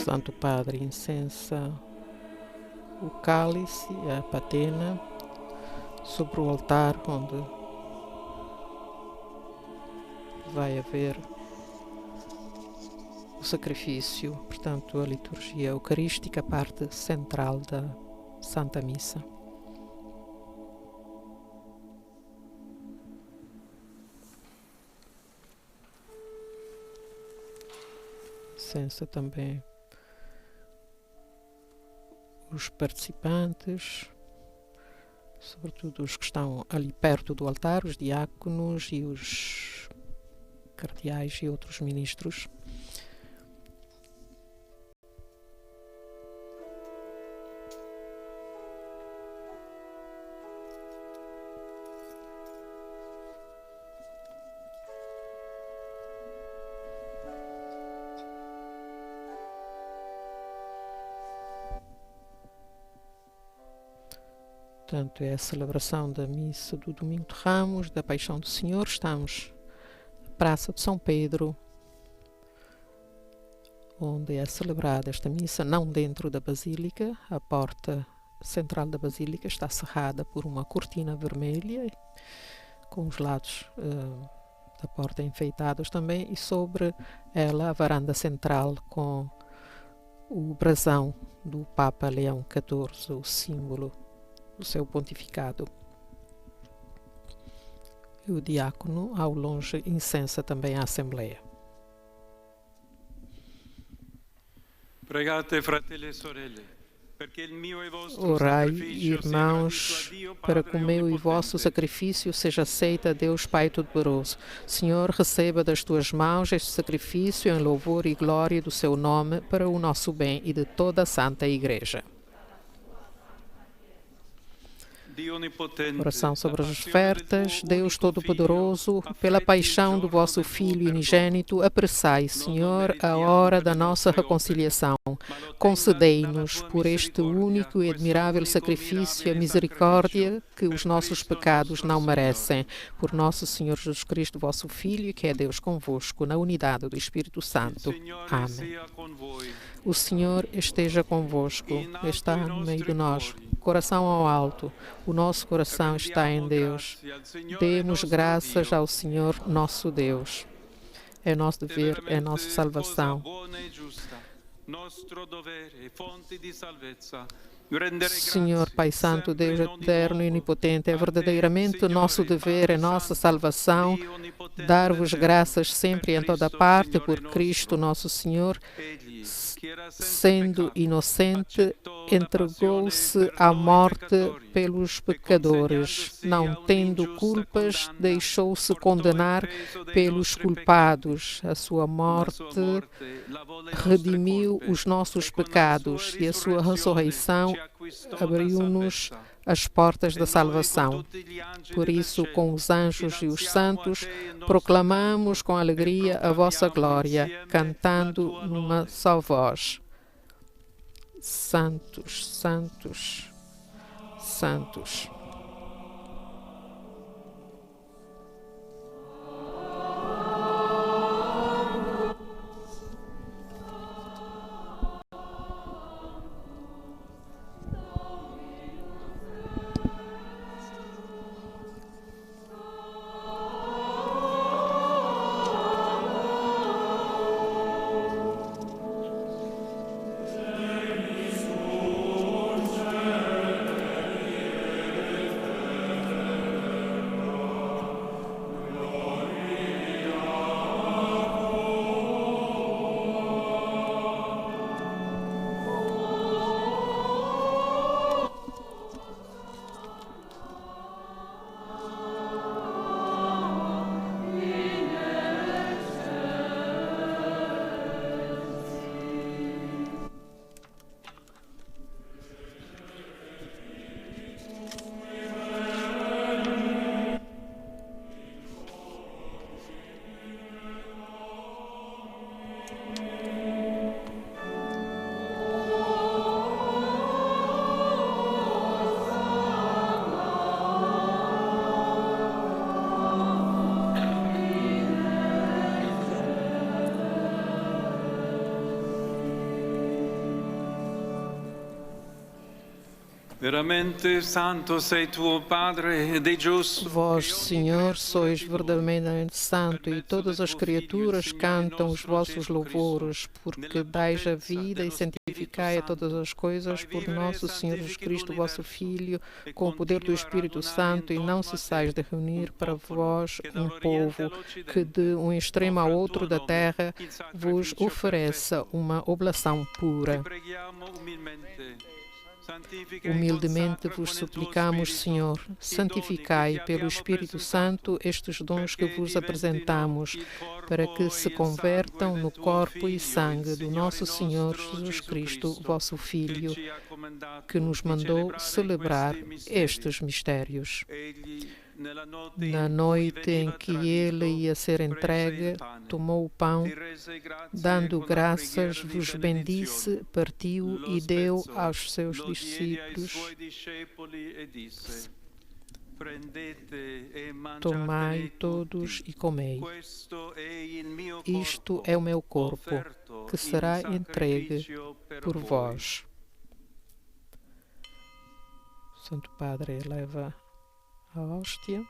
Santo Padre incensa o cálice, a patena, sobre o altar onde vai haver o sacrifício, portanto a liturgia eucarística, a parte central da Santa Missa. Incensa também os participantes, sobretudo os que estão ali perto do altar, os diáconos e os cardeais e outros ministros. Portanto, é a celebração da missa do Domingo de Ramos, da Paixão do Senhor. Estamos na Praça de São Pedro, onde é celebrada esta missa, não dentro da Basílica. A porta central da Basílica está cerrada por uma cortina vermelha, com os lados da porta enfeitados também, e sobre ela a varanda central com o brasão do Papa Leão XIV, o símbolo do seu pontificado. E o diácono, ao longe, incensa também a Assembleia. Pregate, fratelli e sorelle, perché il mio e vostro Orai, sacrificio sia irmãos, gradito a Dio para Padre que o meu e vosso Onnipotente. sacrifício seja aceito a Deus Pai Todo-Poderoso. Senhor, receba das tuas mãos este sacrifício em louvor e glória do seu nome, para o nosso bem e de toda a Santa Igreja. Oração sobre as ofertas. Deus Todo-Poderoso, pela paixão do vosso Filho unigênito, apressai, Senhor, a hora da nossa reconciliação. Concedei-nos, por este único e admirável sacrifício, a misericórdia que os nossos pecados não merecem. Por nosso Senhor Jesus Cristo, vosso Filho, que é Deus convosco, na unidade do Espírito Santo. Amém. O Senhor esteja convosco, está no meio de nós. Coração ao alto, o nosso coração está em Deus. Demos graças ao Senhor nosso Deus. É nosso dever, é nossa salvação. Senhor Pai Santo, Deus eterno e onipotente, é verdadeiramente nosso dever, é nossa salvação, dar-vos graças sempre e em toda parte por Cristo nosso Senhor, sendo inocente, entregou-se à morte pelos pecadores, não tendo culpas, deixou-se condenar pelos culpados. A sua morte redimiu os nossos pecados e a sua ressurreição abriu-nos as portas da salvação. Por isso, com os anjos e os santos, proclamamos com alegria a vossa glória, cantando numa só voz. Santos, santos, santos. Veramente santo sei tu, Padre de giusto. Vós, Senhor, sois verdadeiramente santo, e todas as criaturas cantam os vossos louvores, porque dais a vida e santificai a todas as coisas por nosso Senhor Jesus Cristo, vosso Filho, com o poder do Espírito Santo, e não cessais de reunir para vós um povo que de um extremo ao outro da terra vos ofereça uma oblação pura. Humildemente vos suplicamos, Senhor, santificai pelo Espírito Santo estes dons que vos apresentamos, para que se convertam no corpo e sangue do nosso Senhor Jesus Cristo, vosso Filho, que nos mandou celebrar estes mistérios. Na noite em que ele ia ser entregue, tomou o pão, dando graças, vos bendisse, partiu e deu aos seus discípulos. Tomai todos e comei. Isto é o meu corpo, que será entregue por vós. O Santo Padre leva a hóstia.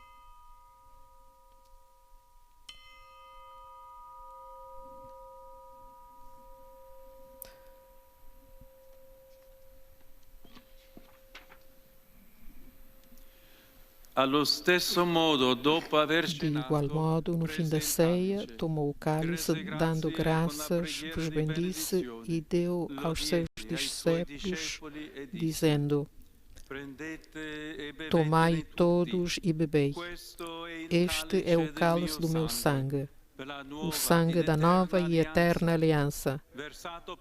De igual modo, no fim da ceia, tomou o cálice, dando graças, vos bendisse e deu aos seus discípulos, dizendo: Tomai todos e bebei. Este é o cálice do meu sangue, o sangue da nova e eterna aliança,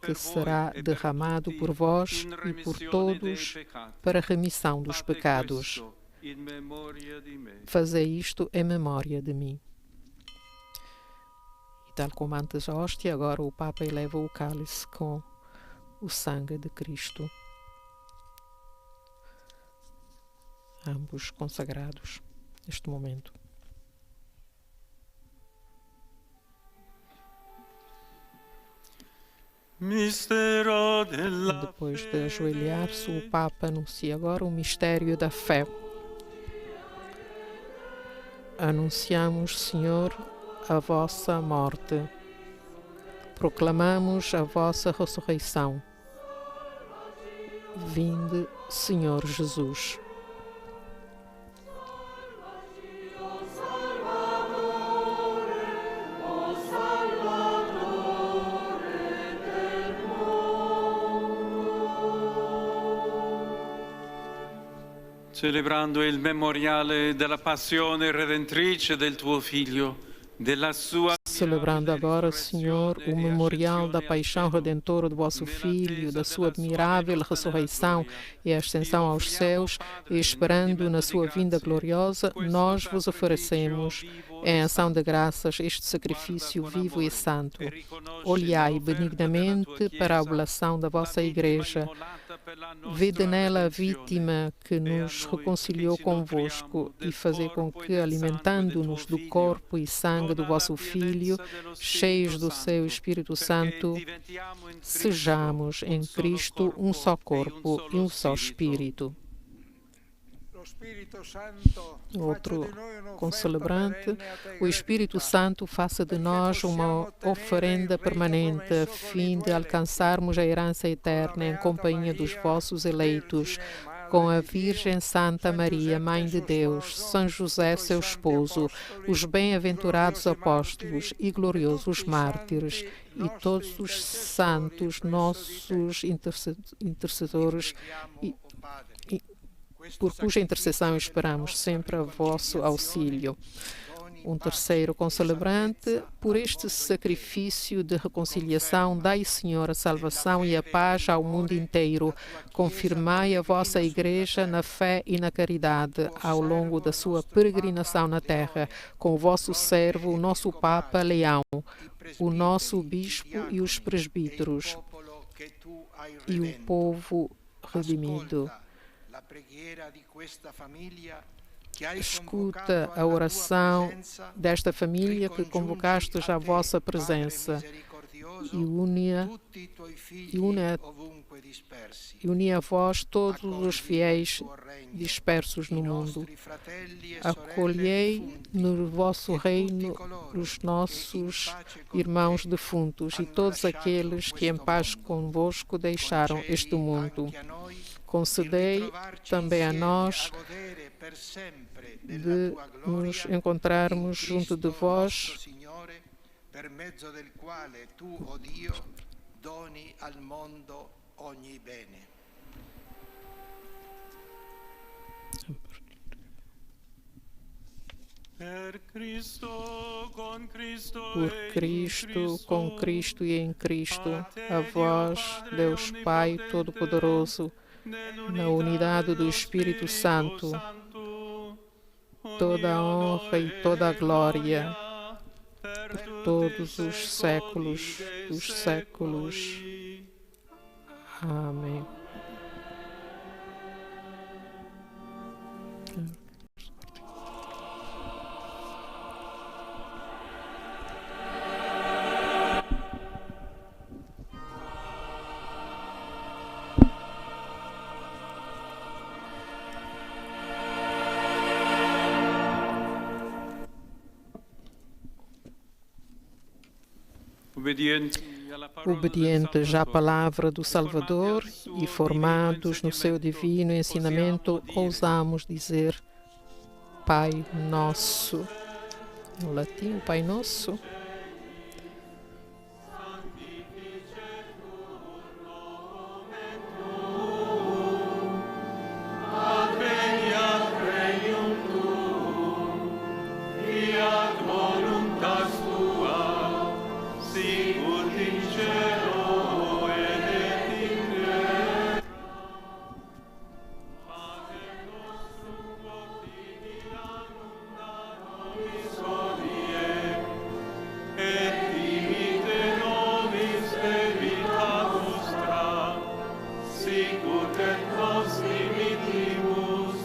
que será derramado por vós e por todos para a remissão dos pecados. in memoria di me. Fazei isto em memória de mim. E tal como antes a hóstia, agora o Papa eleva o cálice com o sangue de Cristo. Ambos consagrados neste momento. Depois de ajoelhar-se, o Papa anuncia agora o mistério da fé. Anunciamos, Senhor, a vossa morte. Proclamamos a vossa ressurreição. Vinde, Senhor Jesus. Celebrando il memoriale della passione redentrice del tuo Figlio, della sua... Celebrando agora, Senhor, o memorial da paixão redentora do vosso Filho, da sua admirável ressurreição e ascensão aos céus, e esperando na sua vinda gloriosa, nós vos oferecemos, em ação de graças, este sacrifício vivo e santo. Olhai benignamente para a oblação da vossa Igreja. Vede nela a vítima que nos reconciliou convosco e fazei com que, alimentando-nos do corpo e sangue do vosso Filho, cheios do seu Espírito Santo, sejamos em Cristo um só corpo e um só Espírito. Outro concelebrante, o Espírito Santo faça de nós uma oferenda permanente, a fim de alcançarmos a herança eterna em companhia dos vossos eleitos, com a Virgem Santa Maria, Mãe de Deus, São José, seu esposo, os bem-aventurados apóstolos e gloriosos mártires, e todos os santos, nossos intercessores, por cuja intercessão esperamos sempre a vosso auxílio. Um terceiro concelebrante, por este sacrifício de reconciliação, dai, Senhor, a salvação e a paz ao mundo inteiro. Confirmai a vossa Igreja na fé e na caridade ao longo da sua peregrinação na terra, com o vosso servo, o nosso Papa Leão, o nosso Bispo e os presbíteros, e o povo redimido. Escuta a oração desta família que convocastes à vossa presença e une a vós todos os fiéis dispersos no mundo. Acolhei no vosso reino os nossos irmãos defuntos e todos aqueles que em paz convosco deixaram este mundo. Concedei também a nós de nos encontrarmos junto de vós, per mezzo del quale tu, o Dio, doni al mondo ogni bene. Per Cristo, con Cristo, por Cristo, com Cristo e em Cristo, a vós, Deus Pai Todo-Poderoso, na unidade do Espírito Santo, toda a honra e toda a glória por todos os séculos dos séculos. Amém. Obedientes à palavra do Salvador e formados no seu divino ensinamento, ousamos dizer Pai Nosso. No latim, Pai Nosso. ut et nos dimittimus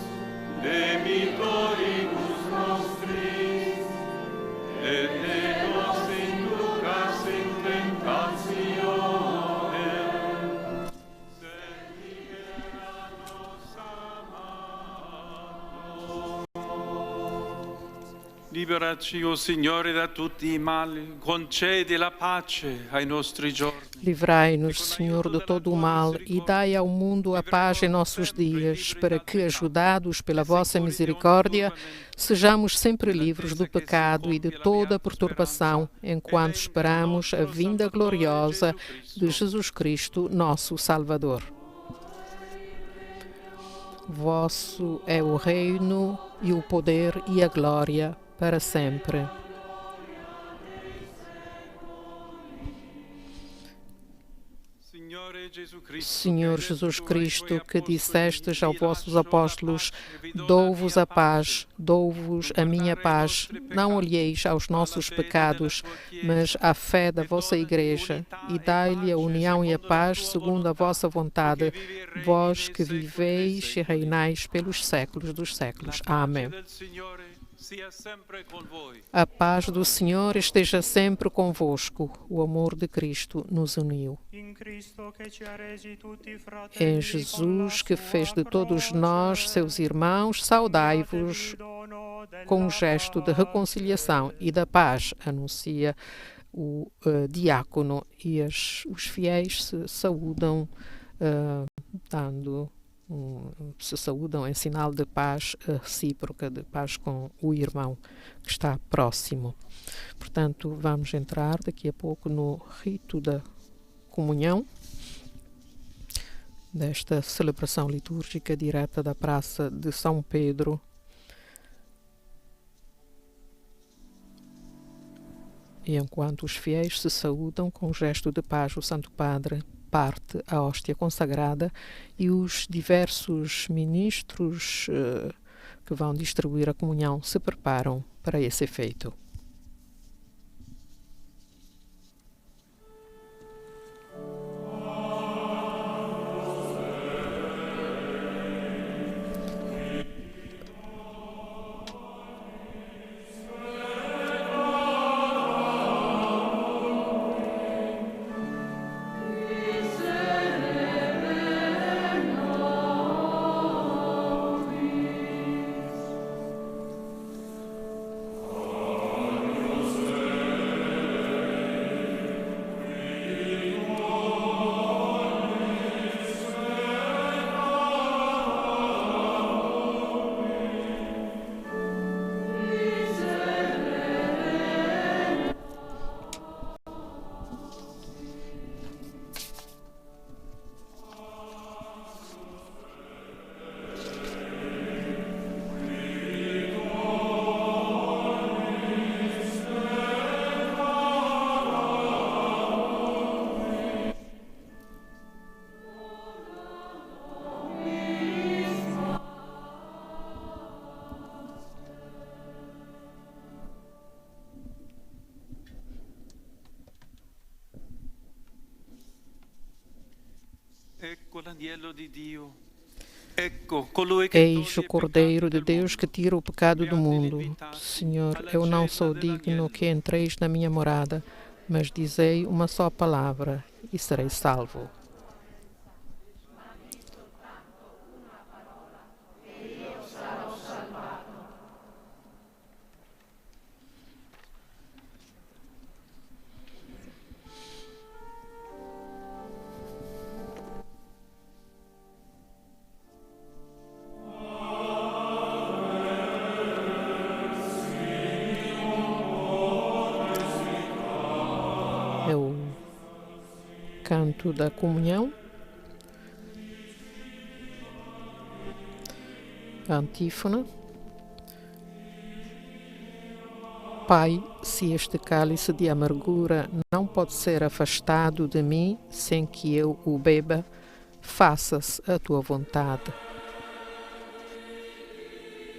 debitoribus nostris, et ne nos inducas in tentationem, sed libera nos a malo. Liberaci, o Signore, da tutti i mali, concedi la pace ai nostri giorni. Livrai-nos, Senhor, de todo o mal e dai ao mundo a paz em nossos dias, para que, ajudados pela vossa misericórdia, sejamos sempre livres do pecado e de toda perturbação, enquanto esperamos a vinda gloriosa de Jesus Cristo, nosso Salvador. Vosso é o reino e o poder e a glória para sempre. Senhor Jesus Cristo, que dissestes aos vossos apóstolos: dou-vos a paz, dou-vos a minha paz. Não olheis aos nossos pecados, mas à fé da vossa Igreja, e dai-lhe a união e a paz segundo a vossa vontade, vós que viveis e reinais pelos séculos dos séculos. Amém. A paz do Senhor esteja sempre convosco. O amor de Cristo nos uniu. Em Jesus, que fez de todos nós, seus irmãos, saudai-vos com um gesto de reconciliação e da paz, anuncia o diácono, e os fiéis se saúdam, se saúdam em sinal de paz recíproca, de paz com o irmão que está próximo. Portanto, vamos entrar daqui a pouco no rito da comunhão, desta celebração litúrgica direta da Praça de São Pedro. E enquanto os fiéis se saúdam com um gesto de paz, o Santo Padre parte a hóstia consagrada e os diversos ministros que vão distribuir a comunhão se preparam para esse efeito. Eis o Cordeiro de Deus que tira o pecado do mundo. Senhor, eu não sou digno que entreis na minha morada, mas dizei uma só palavra e serei salvo. É o canto da comunhão, a antífona. Pai, se este cálice de amargura não pode ser afastado de mim sem que eu o beba, faça-se a tua vontade.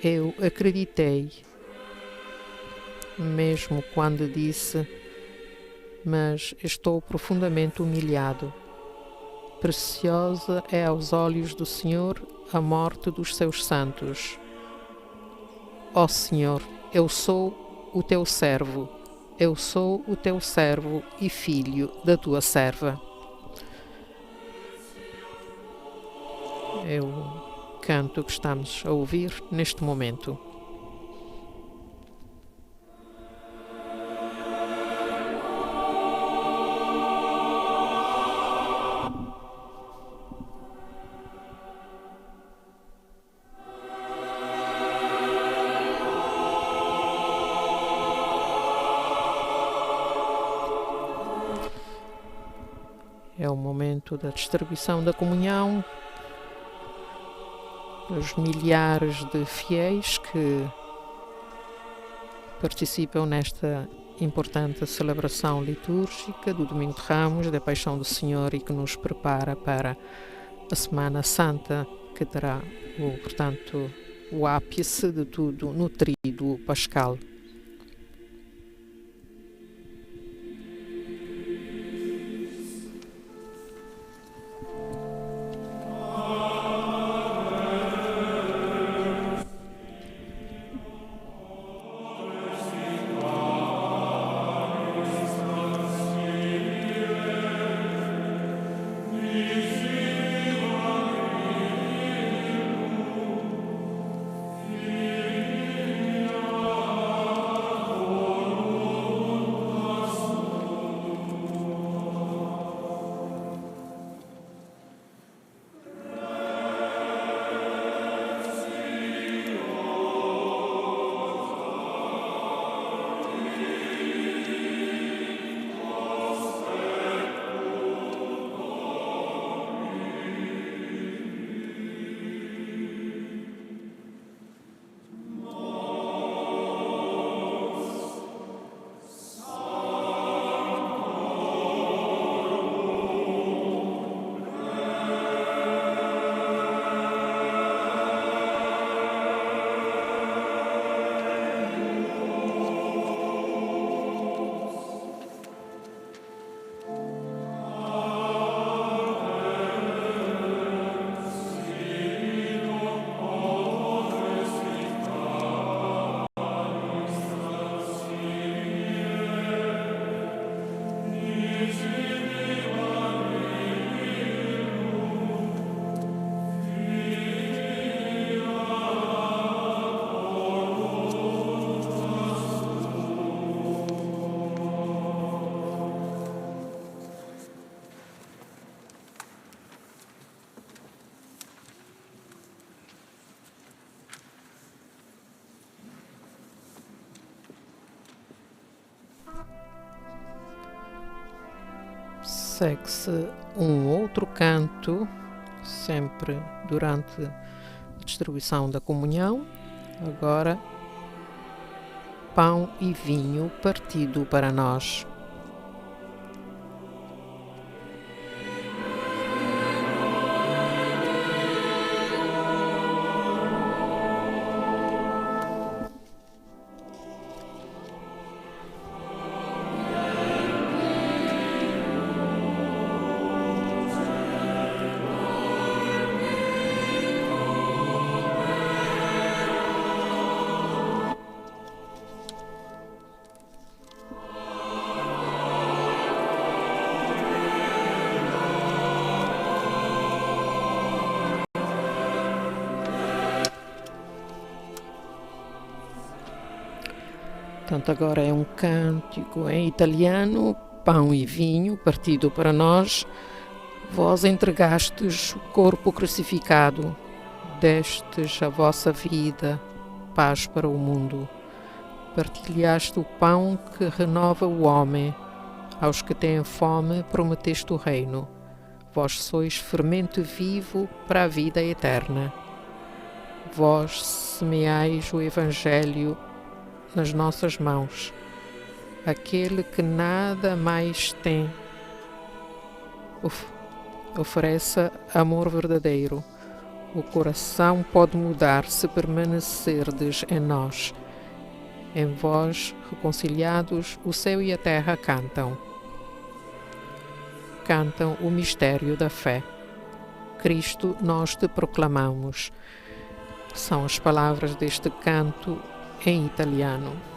Eu acreditei, mesmo quando disse: mas estou profundamente humilhado. Preciosa é aos olhos do Senhor a morte dos seus santos. Ó Senhor, eu sou o teu servo, eu sou o teu servo e filho da tua serva. É o canto que estamos a ouvir neste momento. É o momento da distribuição da comunhão, os milhares de fiéis que participam nesta importante celebração litúrgica do Domingo de Ramos, da Paixão do Senhor, e que nos prepara para a Semana Santa, que terá, portanto, o ápice de tudo no tríduo pascal. Segue-se um outro canto, sempre durante a distribuição da comunhão. Agora, pão e vinho partido para nós. Portanto, agora é um cântico em italiano, pão e vinho partido para nós. Vós entregastes o corpo crucificado, destes a vossa vida, paz para o mundo. Partilhaste o pão que renova o homem, aos que têm fome prometeste o reino. Vós sois fermento vivo para a vida eterna. Vós semeais o Evangelho nas nossas mãos. Aquele que nada mais tem oferece amor verdadeiro. O coração pode mudar se permanecerdes em nós. Em vós, reconciliados, o céu e a terra cantam. cantam o mistério da fé. Cristo, nós te proclamamos. São as palavras deste canto em italiano.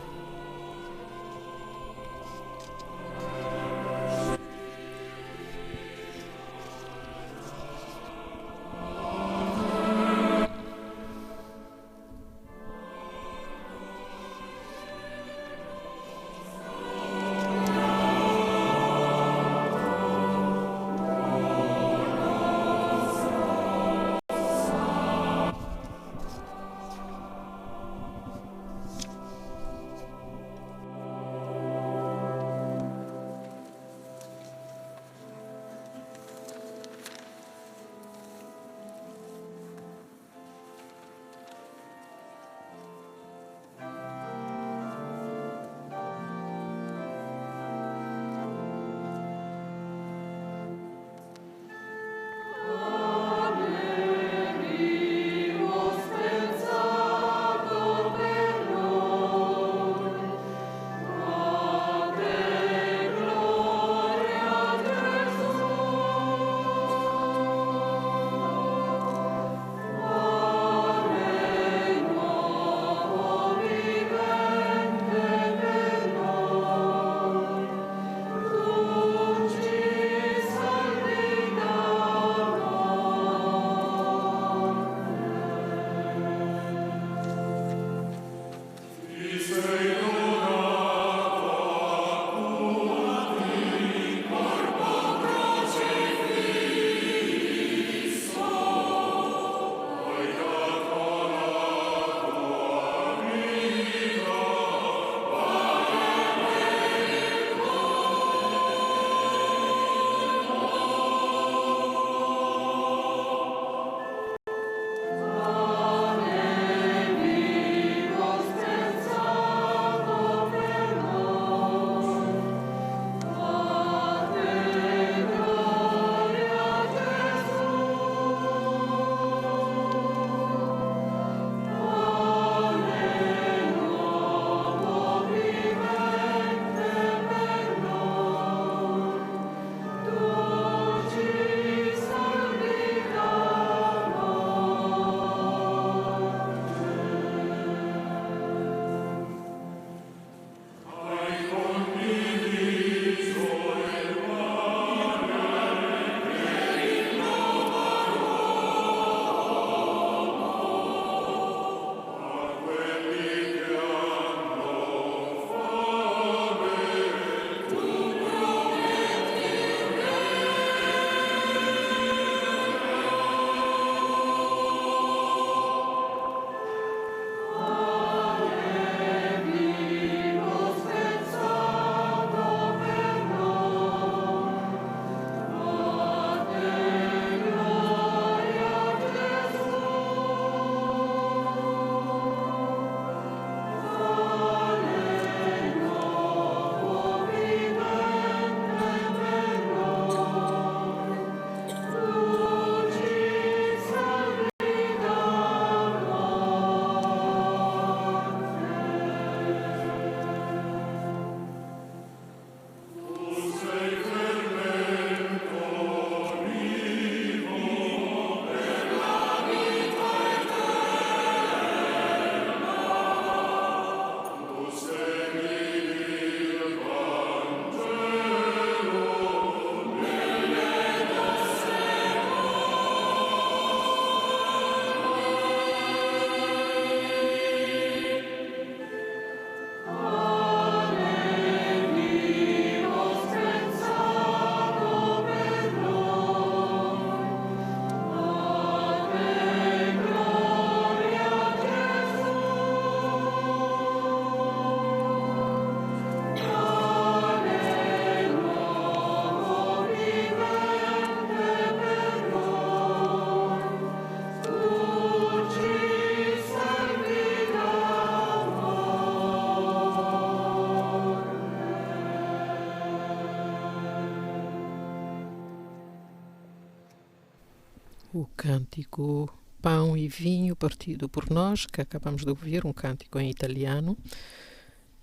o cântico Pão e Vinho Partido por Nós, que acabamos de ouvir, um cântico em italiano.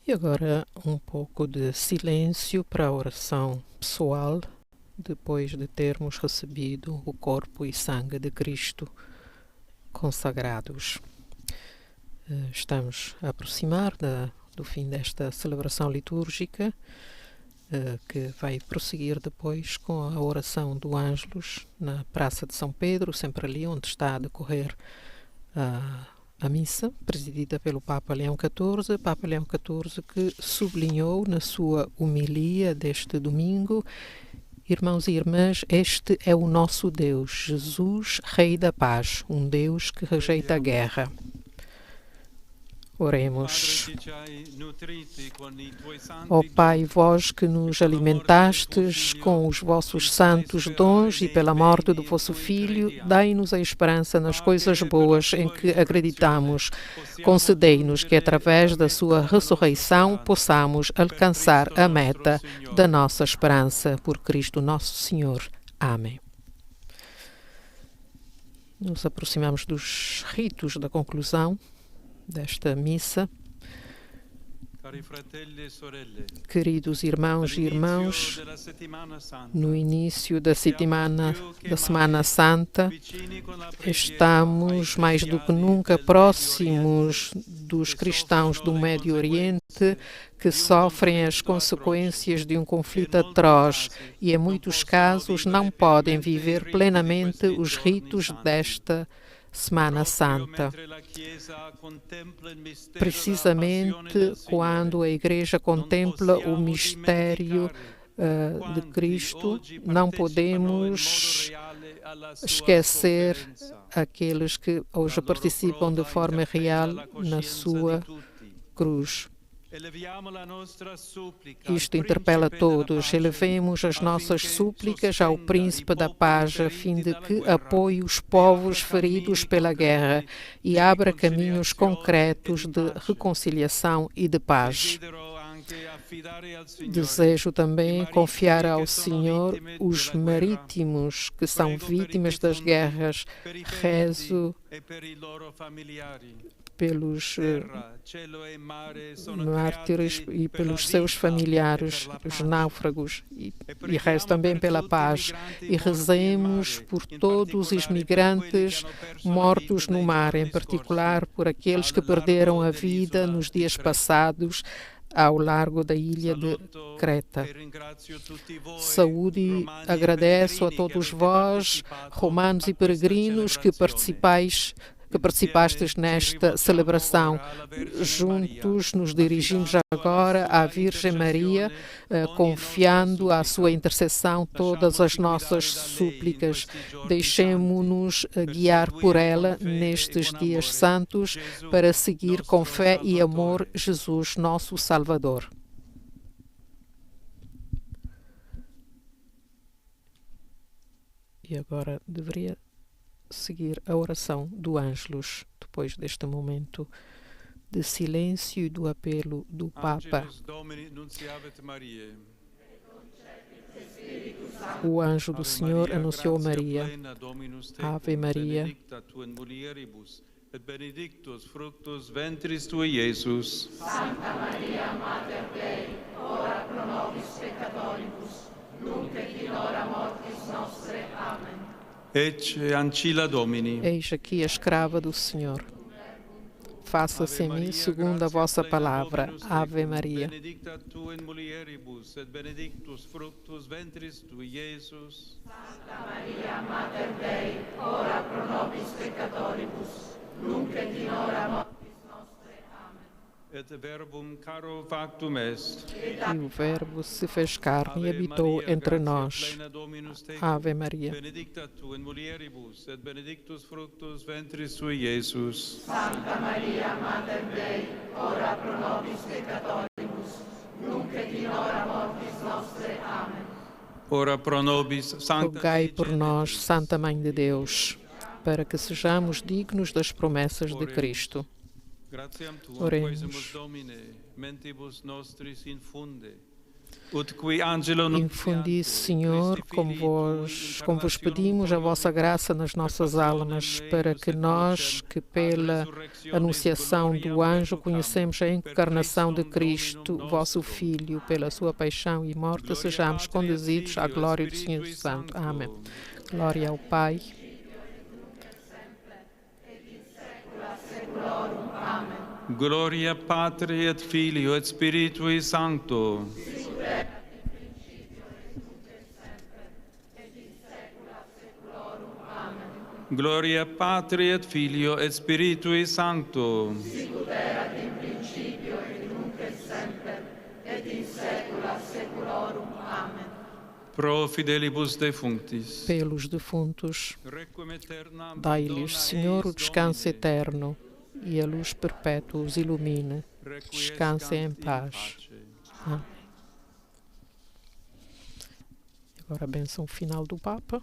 E agora um pouco de silêncio para a oração pessoal depois de termos recebido o corpo e sangue de Cristo consagrados. Estamos a aproximar do fim desta celebração litúrgica, que vai prosseguir depois com a oração do Ângelus na Praça de São Pedro, sempre ali onde está a decorrer a missa, presidida pelo Papa Leão XIV. Papa Leão XIV que sublinhou na sua homilia deste domingo: irmãos e irmãs, este é o nosso Deus, Jesus, Rei da Paz, um Deus que rejeita a guerra. Oremos. Ó Pai, vós que nos alimentastes com os vossos santos dons e pela morte do vosso Filho, dai-nos a esperança nas coisas boas em que acreditamos. Concedei-nos que, através da sua ressurreição, possamos alcançar a meta da nossa esperança. Por Cristo nosso Senhor. Amém. Nos aproximamos dos ritos da conclusão desta missa. Queridos irmãos e irmãs, no início da Semana Santa, estamos mais do que nunca próximos dos cristãos do Médio Oriente que sofrem as consequências de um conflito atroz e, em muitos casos, não podem viver plenamente os ritos desta Semana Santa. Precisamente quando a Igreja contempla o mistério de Cristo, não podemos esquecer aqueles que hoje participam de forma real na sua cruz. Isto interpela todos. Elevemos as nossas súplicas ao Príncipe da Paz, a fim de que apoie os povos feridos pela guerra e abra caminhos concretos de reconciliação e de paz. Desejo também confiar ao Senhor os marítimos que são vítimas das guerras. Rezo pelos mártires e pelos seus familiares, os náufragos, e rezo também pela paz. E rezemos por todos os migrantes mortos no mar, em particular por aqueles que perderam a vida nos dias passados ao largo da ilha de Creta. Saúde e agradeço a todos vós, romanos e peregrinos, que participastes nesta celebração. Juntos nos dirigimos agora à Virgem Maria, confiando à sua intercessão todas as nossas súplicas. Deixemo-nos guiar por ela nestes dias santos para seguir com fé e amor Jesus, nosso Salvador. E agora deveria seguir a oração do Ângelus, depois deste momento de silêncio e do apelo do Papa. O anjo do Senhor anunciou a Maria: Ave Maria, et benedictus fructus ventris tui, Iesus. Santa Maria, Mater Dei, ora pro nobis peccatoribus, nunc et in hora mortis nostre. Amen. Ecce ancilla Domini. Eis aqui a escrava do Senhor. Faça-se em mim segundo a vossa palavra. Ave Maria. Benedicta tu in mulieribus, et benedictus fructus ventris tui, Iesus. Santa Maria, Mater Dei, ora pro nobis peccatoribus, nunc et in hora mortis nostre. Amen. Et verbum caro factum est. E o Verbo se fez carne e habitou entre nós. Ave Maria. Benedicta tu in mulieribus, et benedictus fructus ventris tui, Iesus. Santa Maria, Mater Dei, ora pro nobis peccatoribus, nunc et in hora mortis nostre. Amen. Ora pro nobis, Sancta Rogai por nós, Santa Mãe de Deus, para que sejamos dignos das promessas de Cristo. Gratiam tuam, Oremos. quesumus Domine, mentibus nostris infunde, Infundi, Senhor, como vos pedimos, a vossa graça nas nossas almas, para que nós, que pela anunciação do anjo conhecemos a encarnação de Cristo, vosso Filho, pela sua paixão e morte, sejamos conduzidos à glória do Senhor Santo. Amém. Glória ao Pai. Gloria Patri et Filio et Spiritui Sancto. Gloria Patri et Filio et Spiritui Sancto. Sicut erat in principio et nunc et semper et in saecula saeculorum. Amen. Pro fidelibus defunctis. Pelos defuntos, dai-lhes, Senhor, o descanso eterno e a luz perpétua os ilumine. Descansem em paz. Amém. Agora a bênção final do Papa.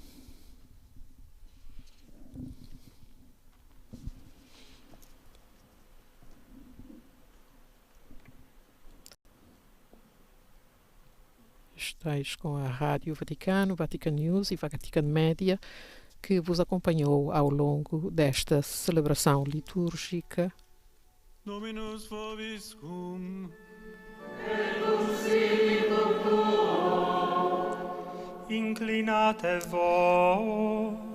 Estais com a Rádio Vaticano, Vatican News e Vatican Media, que vos acompanhou ao longo desta celebração litúrgica. Dominus vobiscum.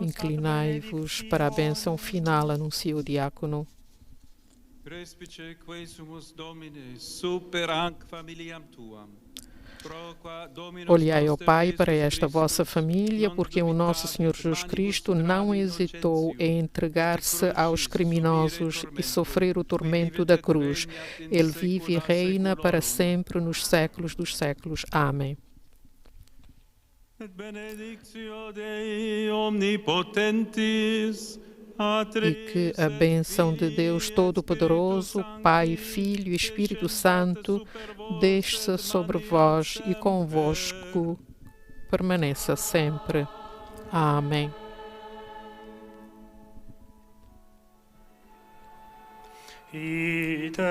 Inclinai-vos para a bênção final, anuncia o diácono. Respice quae sumus Domine super hanc familiam tuam. Olhai, ó Pai, para esta vossa família, porque o nosso Senhor Jesus Cristo não hesitou em entregar-se aos criminosos e sofrer o tormento da cruz. Ele vive e reina para sempre nos séculos dos séculos. Amém. Et benedictio Dei omnipotentis, E que a bênção de Deus Todo-Poderoso, Pai, Filho e Espírito Santo, desça sobre vós e convosco permaneça sempre. Amém. Ite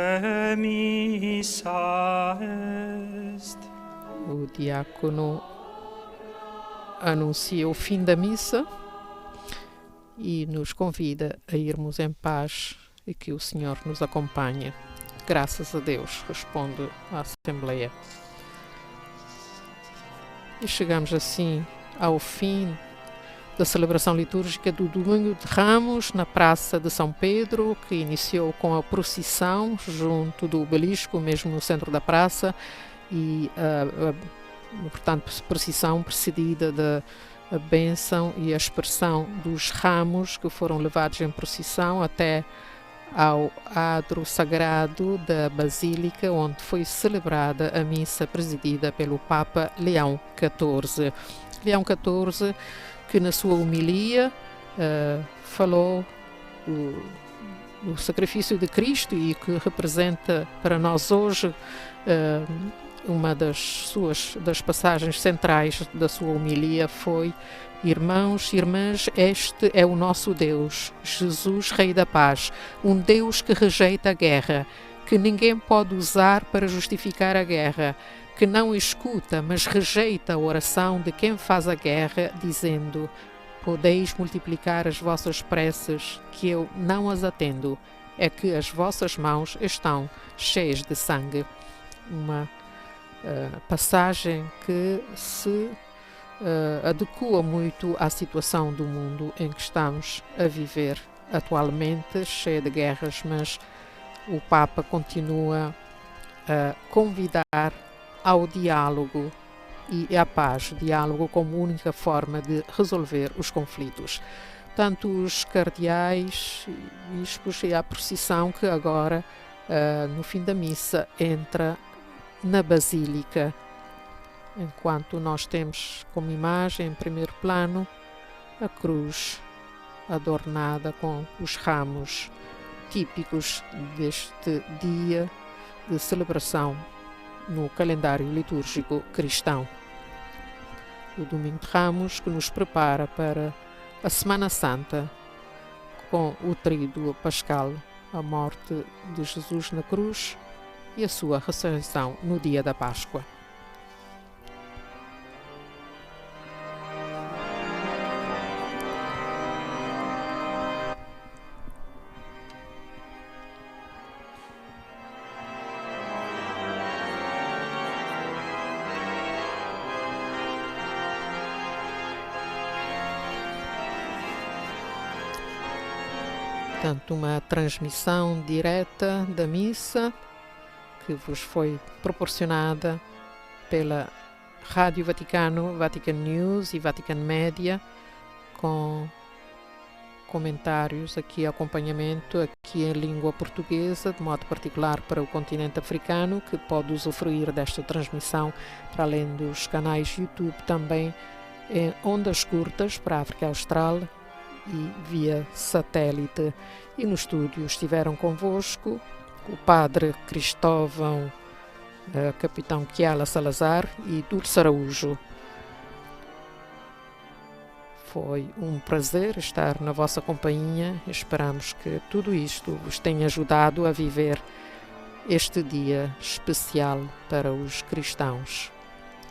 missa est. O diácono anuncia o fim da missa e nos convida a irmos em paz e que o Senhor nos acompanhe. Graças a Deus, responde a Assembleia. E chegamos assim ao fim da celebração litúrgica do Domingo de Ramos na Praça de São Pedro, que iniciou com a procissão junto do obelisco, mesmo no centro da praça, e portanto, procissão precedida da a bênção e a expressão dos ramos que foram levados em procissão até ao adro sagrado da Basílica, onde foi celebrada a missa presidida pelo Papa Leão XIV. Leão XIV, que na sua homilia falou do sacrifício de Cristo e que representa para nós hoje uma das passagens centrais da sua homilia foi: irmãos e irmãs, este é o nosso Deus, Jesus, Rei da Paz, um Deus que rejeita a guerra, que ninguém pode usar para justificar a guerra, que não escuta, mas rejeita a oração de quem faz a guerra, dizendo: podeis multiplicar as vossas preces, que eu não as atendo, é que as vossas mãos estão cheias de sangue. Uma passagem que se adequa muito à situação do mundo em que estamos a viver atualmente, cheia de guerras, mas o Papa continua a convidar ao diálogo e à paz, diálogo como única forma de resolver os conflitos. Tanto os cardeais, bispos e a procissão que agora, no fim da missa, entra na Basílica, enquanto nós temos como imagem em primeiro plano a cruz adornada com os ramos típicos deste dia de celebração no calendário litúrgico cristão. O Domingo de Ramos, que nos prepara para a Semana Santa, com o tríduo pascal, a morte de Jesus na cruz e a sua ressurreição no dia da Páscoa. Portanto, uma transmissão direta da missa que vos foi proporcionada pela Rádio Vaticano, Vatican News e Vatican Media, com comentários aqui, acompanhamento aqui em língua portuguesa, de modo particular para o continente africano, que pode usufruir desta transmissão, para além dos canais YouTube, também em ondas curtas para a África Austral e via satélite. E no estúdio estiveram convosco o Padre Cristóvão, Capitão Kiala Salazar e Dulce Araújo. Foi um prazer estar na vossa companhia. Esperamos que tudo isto vos tenha ajudado a viver este dia especial para os cristãos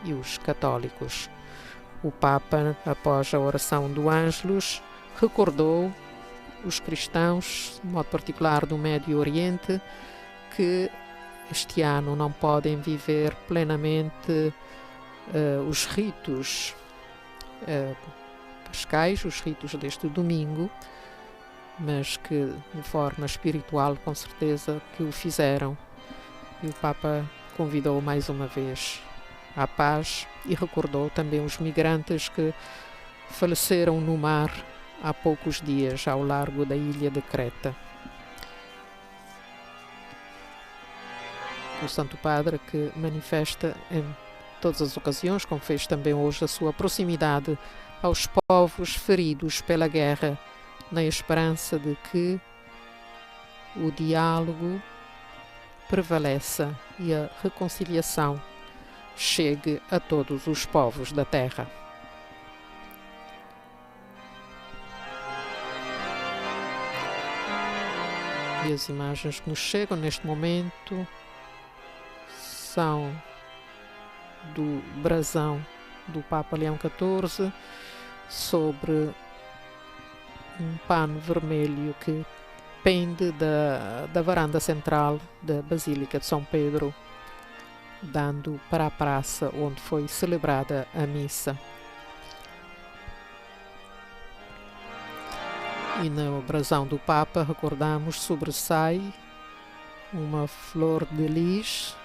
e os católicos. O Papa, após a oração do Ângelus, recordou os cristãos, de modo particular do Médio Oriente, que este ano não podem viver plenamente os ritos pascais, os ritos deste domingo, mas que de forma espiritual, com certeza, que o fizeram. E o Papa convidou mais uma vez à paz e recordou também os migrantes que faleceram no mar há poucos dias ao largo da ilha de Creta. O Santo Padre, que manifesta em todas as ocasiões, como fez também hoje, a sua proximidade aos povos feridos pela guerra, na esperança de que o diálogo prevaleça e a reconciliação chegue a todos os povos da terra. E as imagens que nos chegam neste momento são do brasão do Papa Leão XIV sobre um pano vermelho que pende da varanda central da Basílica de São Pedro, dando para a praça onde foi celebrada a missa. E no brasão do Papa, recordamos, sobressai uma flor de lis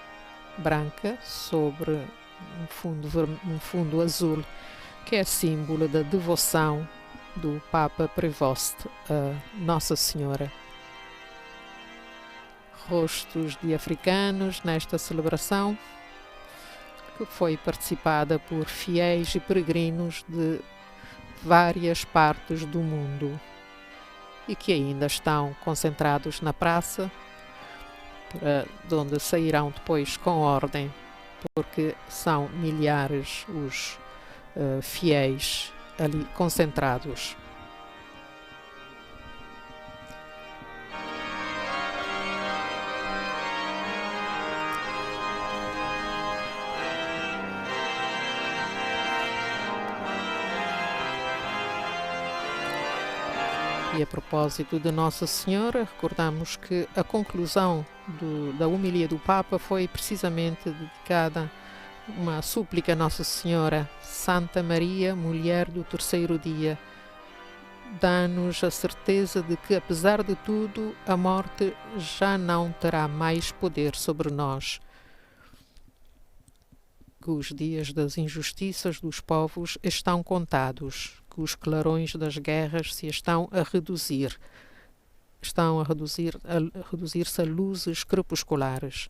branca sobre um fundo azul, que é símbolo da devoção do Papa Prevost a Nossa Senhora. Rostos de africanos nesta celebração, que foi participada por fiéis e peregrinos de várias partes do mundo e que ainda estão concentrados na praça, de onde sairão depois com ordem, porque são milhares os fiéis ali concentrados. E a propósito de Nossa Senhora, recordamos que a conclusão da homilia do Papa foi precisamente dedicada a uma súplica a Nossa Senhora: Santa Maria, mulher do terceiro dia, dá-nos a certeza de que, apesar de tudo, a morte já não terá mais poder sobre nós. Que os dias das injustiças dos povos estão contados, que os clarões das guerras se estão a reduzir-se a luzes crepusculares,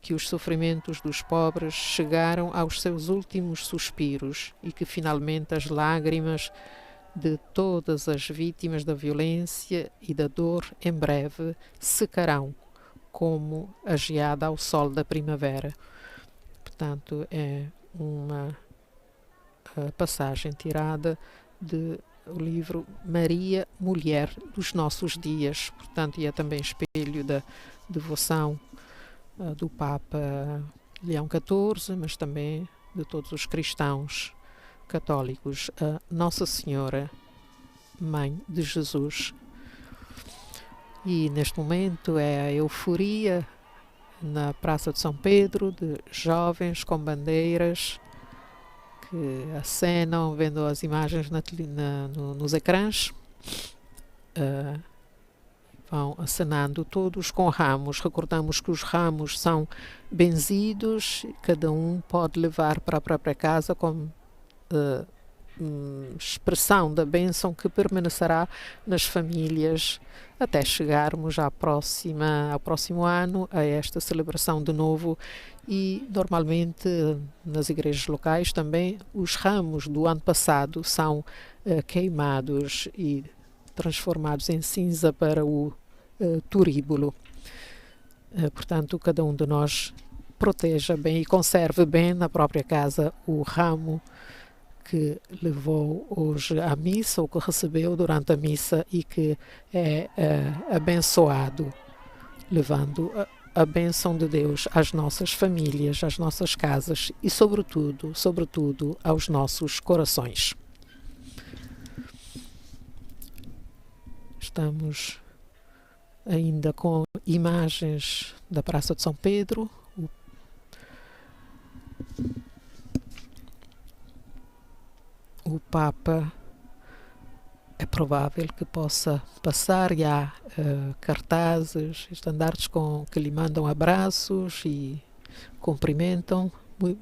que os sofrimentos dos pobres chegaram aos seus últimos suspiros e que finalmente as lágrimas de todas as vítimas da violência e da dor em breve secarão como a geada ao sol da primavera. Portanto, é uma passagem tirada do livro Maria, Mulher dos Nossos Dias. Portanto, e é também espelho da devoção do Papa Leão XIV, mas também de todos os cristãos católicos, a Nossa Senhora, Mãe de Jesus. E neste momento é a euforia na Praça de São Pedro, de jovens com bandeiras que acenam, vendo as imagens nos ecrãs, vão acenando todos com ramos. Recordamos que os ramos são benzidos, cada um pode levar para a própria casa como expressão da bênção que permanecerá nas famílias até chegarmos ao próximo ano, a esta celebração de novo. E normalmente nas igrejas locais também os ramos do ano passado são queimados e transformados em cinza para o turíbulo. Portanto, cada um de nós proteja bem e conserve bem na própria casa o ramo que levou hoje à missa, ou que recebeu durante a missa e que é abençoado, levando a bênção de Deus às nossas famílias, às nossas casas e, sobretudo, aos nossos corações. Estamos ainda com imagens da Praça de São Pedro. O Papa é provável que possa passar, e há cartazes, estandartes que lhe mandam abraços e cumprimentam.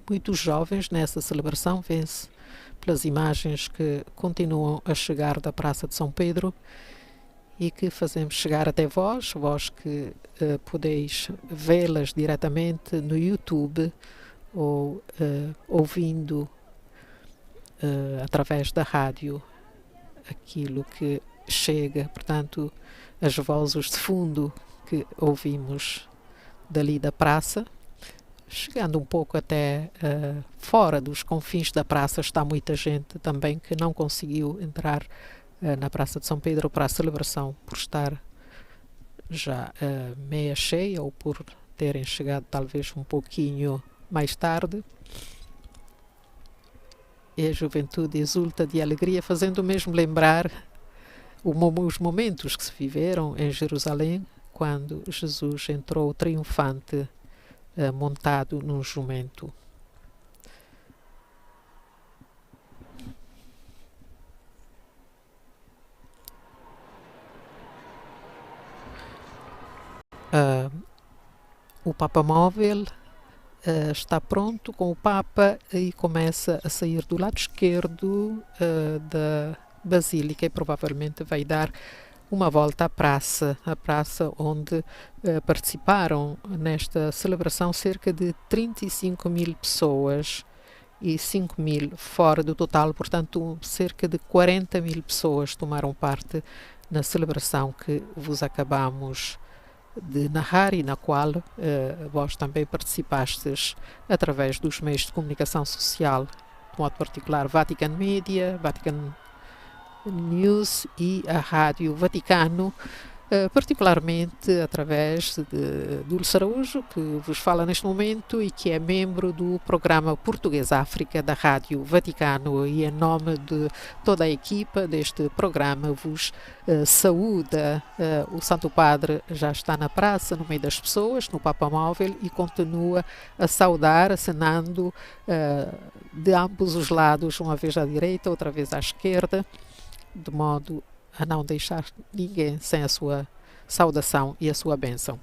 Muitos jovens nessa celebração, vê-se pelas imagens que continuam a chegar da Praça de São Pedro e que fazemos chegar até vós que podeis vê-las diretamente no YouTube ou ouvindo através da rádio aquilo que chega, portanto, as vozes de fundo que ouvimos dali da praça, chegando um pouco até fora dos confins da praça. Está muita gente também que não conseguiu entrar na Praça de São Pedro para a celebração, por estar já meia cheia ou por terem chegado talvez um pouquinho mais tarde. E a juventude exulta de alegria, fazendo mesmo lembrar os momentos que se viveram em Jerusalém, quando Jesus entrou triunfante, montado num jumento. O Papa Móvel está pronto com o Papa e começa a sair do lado esquerdo da Basílica e provavelmente vai dar uma volta à praça, onde participaram nesta celebração cerca de 35.000 pessoas e 5.000 fora do total, portanto cerca de 40.000 pessoas tomaram parte na celebração que vos acabamos de narrar e na qual vós também participastes através dos meios de comunicação social, de modo particular Vatican Media, Vatican News e a Rádio Vaticano, particularmente através de Dulce Araújo, que vos fala neste momento e que é membro do programa Português África da Rádio Vaticano, e em nome de toda a equipa deste programa vos saúda. O Santo Padre já está na praça, no meio das pessoas, no Papa Móvel, e continua a saudar, acenando de ambos os lados, uma vez à direita, outra vez à esquerda, de modo a não deixar ninguém sem a sua saudação e a sua bênção.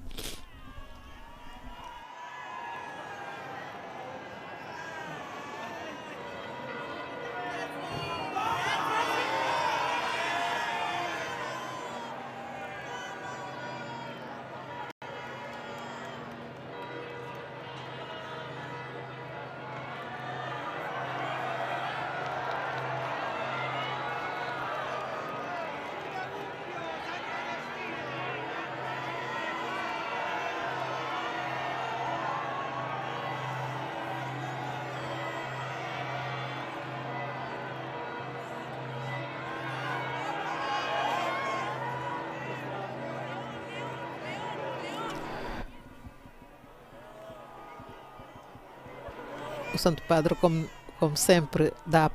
O Santo Padre, como sempre, dá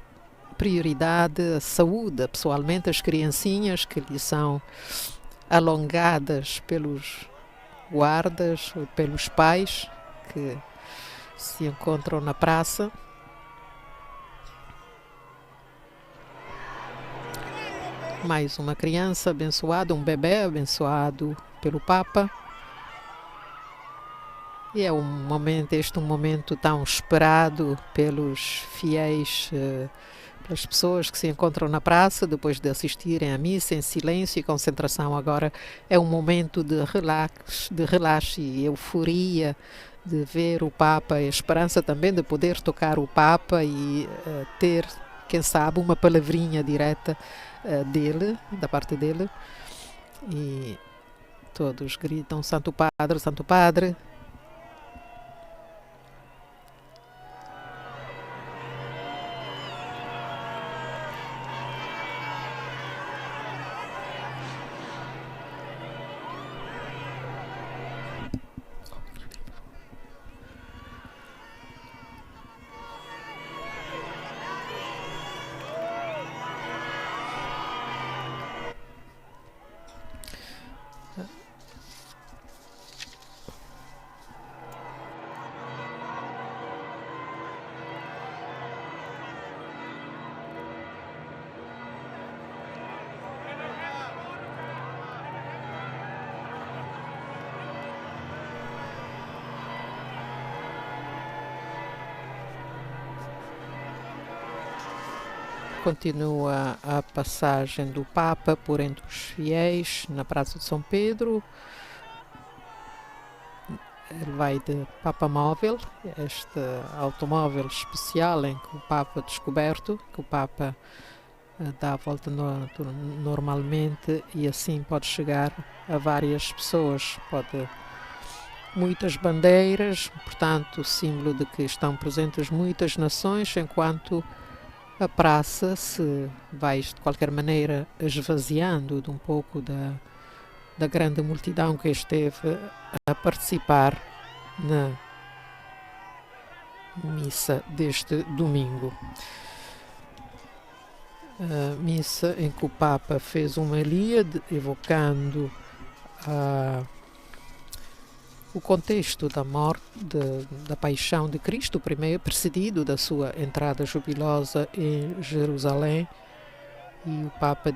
prioridade, saúda pessoalmente as criancinhas que lhe são alongadas pelos guardas, pelos pais que se encontram na praça. mais uma criança abençoada, um bebê abençoado pelo Papa. E é um momento tão esperado pelos fiéis, pelas pessoas que se encontram na praça depois de assistirem à missa em silêncio e concentração. Agora é um momento de relax e euforia de ver o Papa, a esperança também de poder tocar o Papa e ter, quem sabe, uma palavrinha direta dele, da parte dele. E todos gritam Santo Padre, Santo Padre. Continua a passagem do Papa por entre os fiéis na Praça de São Pedro. Ele vai de Papa Móvel, este automóvel especial em que o Papa descoberto, que o Papa dá a volta normalmente e assim pode chegar a várias pessoas. Muitas bandeiras, portanto, símbolo de que estão presentes muitas nações, enquanto a praça se vai de qualquer maneira esvaziando de um pouco da grande multidão que esteve a participar na missa deste domingo. A missa em que o Papa fez uma homilia evocando o contexto da morte, da paixão de Cristo, primeiro precedido da sua entrada jubilosa em Jerusalém, e o Papa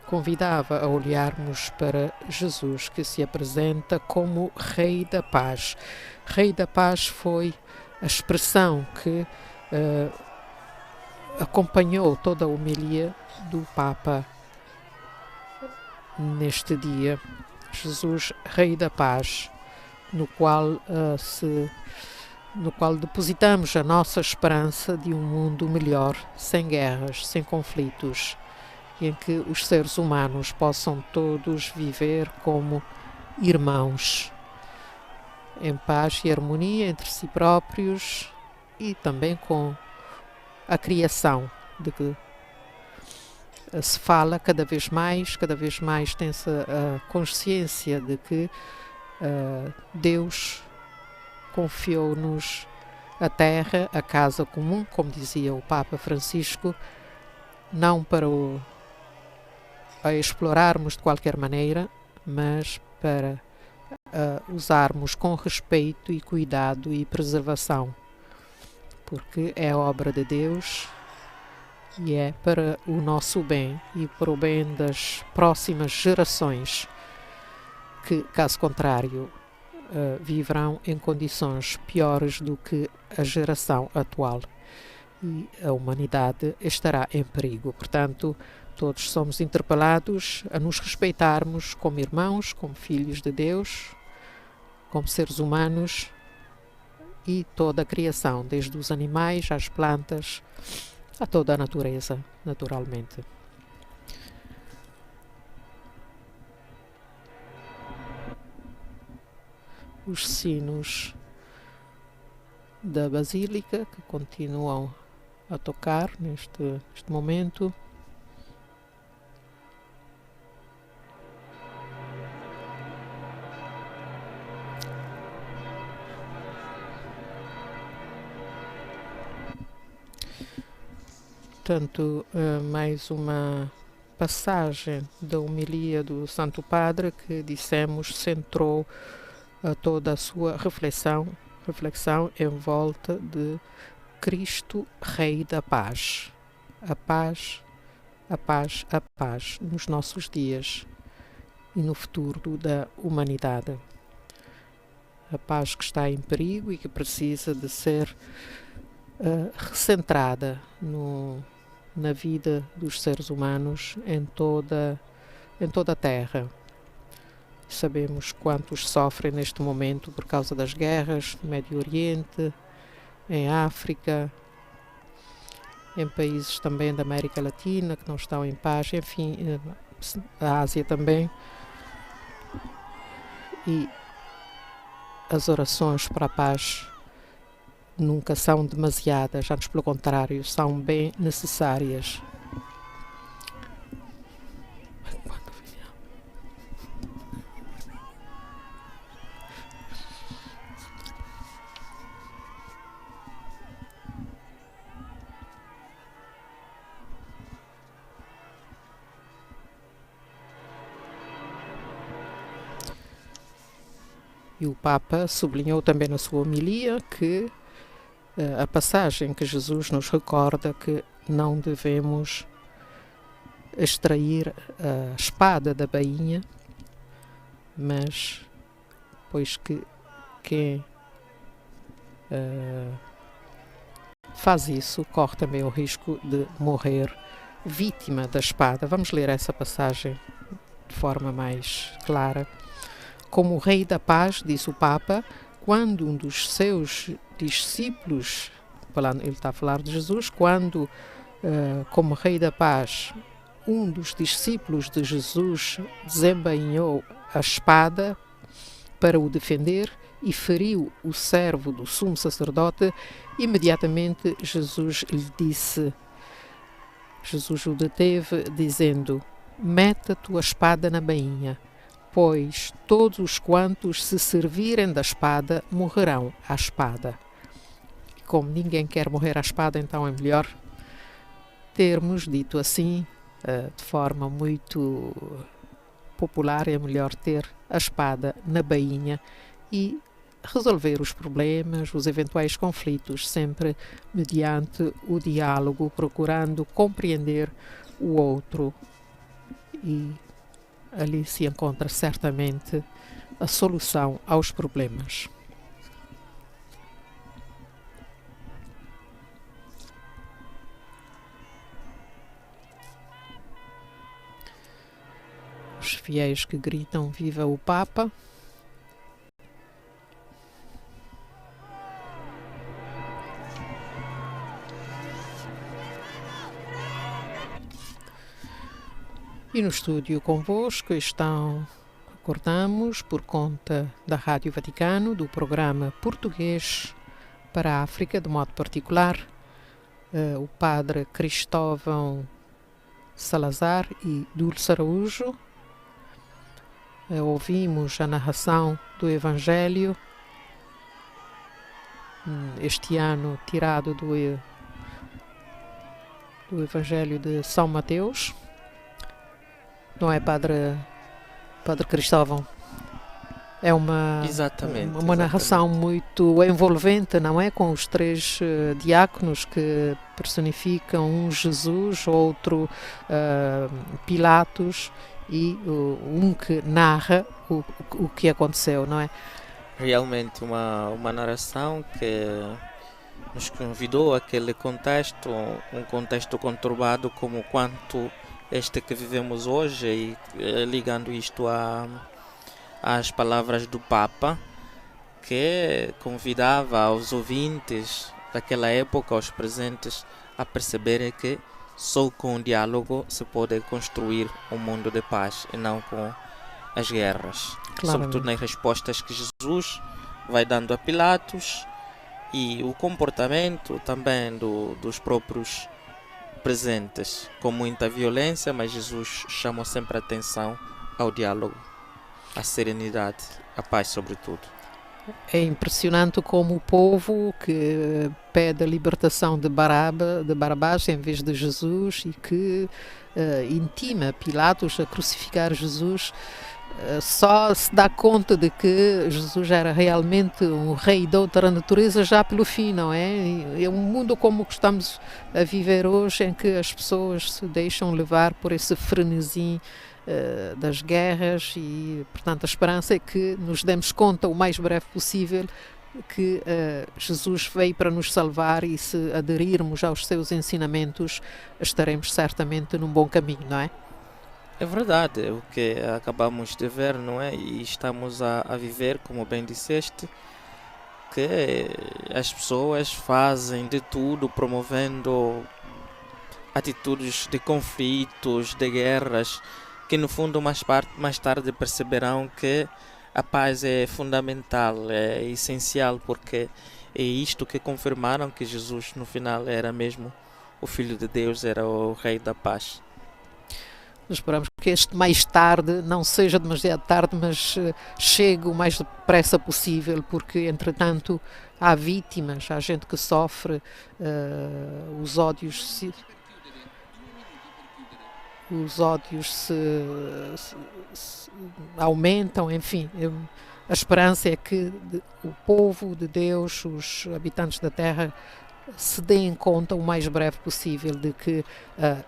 convidava a olharmos para Jesus, que se apresenta como Rei da Paz. Rei da Paz foi a expressão que acompanhou toda a homilia do Papa neste dia. Jesus, Rei da Paz, no qual depositamos a nossa esperança de um mundo melhor, sem guerras, sem conflitos, em que os seres humanos possam todos viver como irmãos, em paz e harmonia entre si próprios e também com a criação, de que se fala cada vez mais tem-se a consciência de que Deus confiou-nos a terra, a casa comum, como dizia o Papa Francisco, não para a explorarmos de qualquer maneira, mas para usarmos com respeito e cuidado e preservação, porque é obra de Deus e é para o nosso bem e para o bem das próximas gerações, que, caso contrário, viverão em condições piores do que a geração atual e a humanidade estará em perigo. Portanto, todos somos interpelados a nos respeitarmos como irmãos, como filhos de Deus, como seres humanos e toda a criação, desde os animais às plantas, a toda a natureza, naturalmente. Os sinos da Basílica que continuam a tocar neste momento. Portanto, mais uma passagem da homilia do Santo Padre que, dissemos, centrou toda a sua reflexão em volta de Cristo, Rei da Paz. A paz a paz nos nossos dias e no futuro da humanidade. A paz que está em perigo e que precisa de ser recentrada na vida dos seres humanos em toda a Terra. Sabemos quantos sofrem neste momento por causa das guerras no Médio Oriente, em África, em países também da América Latina que não estão em paz, enfim, a Ásia também. E as orações para a paz nunca são demasiadas, antes pelo contrário, são bem necessárias. E o Papa sublinhou também na sua homilia que a passagem que Jesus nos recorda que não devemos extrair a espada da bainha, mas pois que quem faz isso corre também o risco de morrer vítima da espada. Vamos ler essa passagem de forma mais clara. Como o Rei da Paz, disse o Papa, quando um dos seus discípulos, ele está a falar de Jesus, quando, como Rei da Paz, um dos discípulos de Jesus desembainhou a espada para o defender e feriu o servo do sumo sacerdote, imediatamente Jesus o deteve, dizendo: mete a tua espada na bainha, pois todos os quantos se servirem da espada morrerão à espada. E como ninguém quer morrer à espada, então é melhor termos dito assim, de forma muito popular, é melhor ter a espada na bainha e resolver os problemas, os eventuais conflitos, sempre mediante o diálogo, procurando compreender o outro, e ali se encontra certamente a solução aos problemas. Os fiéis que gritam viva o Papa. E no estúdio convosco estão, recordamos, por conta da Rádio Vaticano, do programa Português para a África, de modo particular, o padre Cristóvão Salazar e Dulce Araújo. Ouvimos a narração do Evangelho, este ano tirado do Evangelho de São Mateus. Não é, Padre Cristóvão? É uma narração muito envolvente, não é? Com os três diáconos que personificam um Jesus, outro Pilatos e um que narra o que aconteceu, não é? Realmente uma narração que nos convidou àquele contexto, um contexto conturbado como quanto este que vivemos hoje, e ligando isto às palavras do Papa, que convidava aos ouvintes daquela época, aos presentes, a perceberem que só com o diálogo se pode construir um mundo de paz e não com as guerras. Sobretudo nas respostas que Jesus vai dando a Pilatos e o comportamento também dos próprios presentes, com muita violência, mas Jesus chama sempre a atenção ao diálogo, à serenidade, à paz sobretudo. É impressionante como o povo que pede a libertação de Barabás em vez de Jesus e que intima Pilatos a crucificar Jesus, só se dá conta de que Jesus era realmente um rei da outra natureza já pelo fim, não é? É um mundo como o que estamos a viver hoje, em que as pessoas se deixam levar por esse frenesi das guerras e, portanto, a esperança é que nos demos conta o mais breve possível que Jesus veio para nos salvar, e se aderirmos aos seus ensinamentos estaremos certamente num bom caminho, não é? É verdade, é o que acabamos de ver, não é? E estamos a viver, como bem disseste, que as pessoas fazem de tudo promovendo atitudes de conflitos, de guerras, que no fundo mais tarde perceberão que a paz é fundamental, é essencial, porque é isto que confirmaram que Jesus no final era mesmo o Filho de Deus, era o Rei da Paz. Esperamos que este mais tarde não seja demasiado tarde, mas chegue o mais depressa possível, porque entretanto há vítimas, há gente que sofre, os ódios se aumentam, enfim. A esperança é que o povo de Deus, os habitantes da terra, se deem conta o mais breve possível de que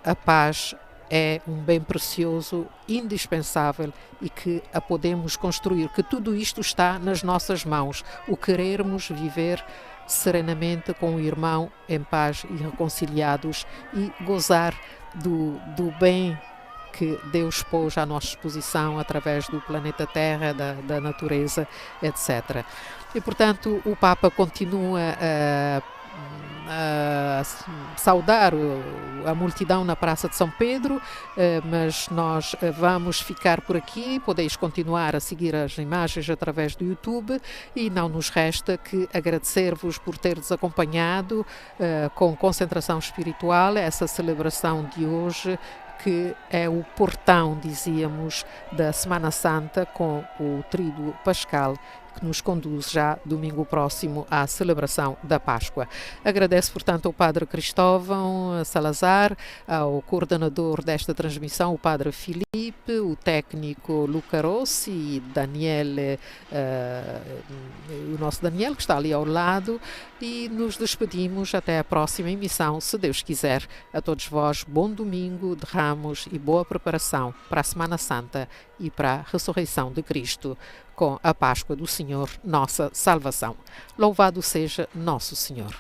a paz é um bem precioso, indispensável, e que a podemos construir, que tudo isto está nas nossas mãos. O querermos viver serenamente com o irmão em paz e reconciliados, e gozar do bem que Deus pôs à nossa disposição através do planeta Terra, da natureza, etc. E, portanto, o Papa continua a saudar a multidão na Praça de São Pedro, mas nós vamos ficar por aqui. Podeis continuar a seguir as imagens através do YouTube, e não nos resta que agradecer-vos por teres acompanhado com concentração espiritual essa celebração de hoje, que é o portão, dizíamos, da Semana Santa, com o Tríduo Pascal, que nos conduz já domingo próximo à celebração da Páscoa. Agradeço, portanto, ao Padre Cristóvão Salazar, ao coordenador desta transmissão, o Padre Filipe, o técnico Luca Rossi e Daniele, o nosso Daniel, que está ali ao lado, e nos despedimos até a próxima emissão, se Deus quiser. A todos vós, bom domingo de Ramos e boa preparação para a Semana Santa e para a ressurreição de Cristo, com a Páscoa do Senhor, nossa salvação. Louvado seja Nosso Senhor.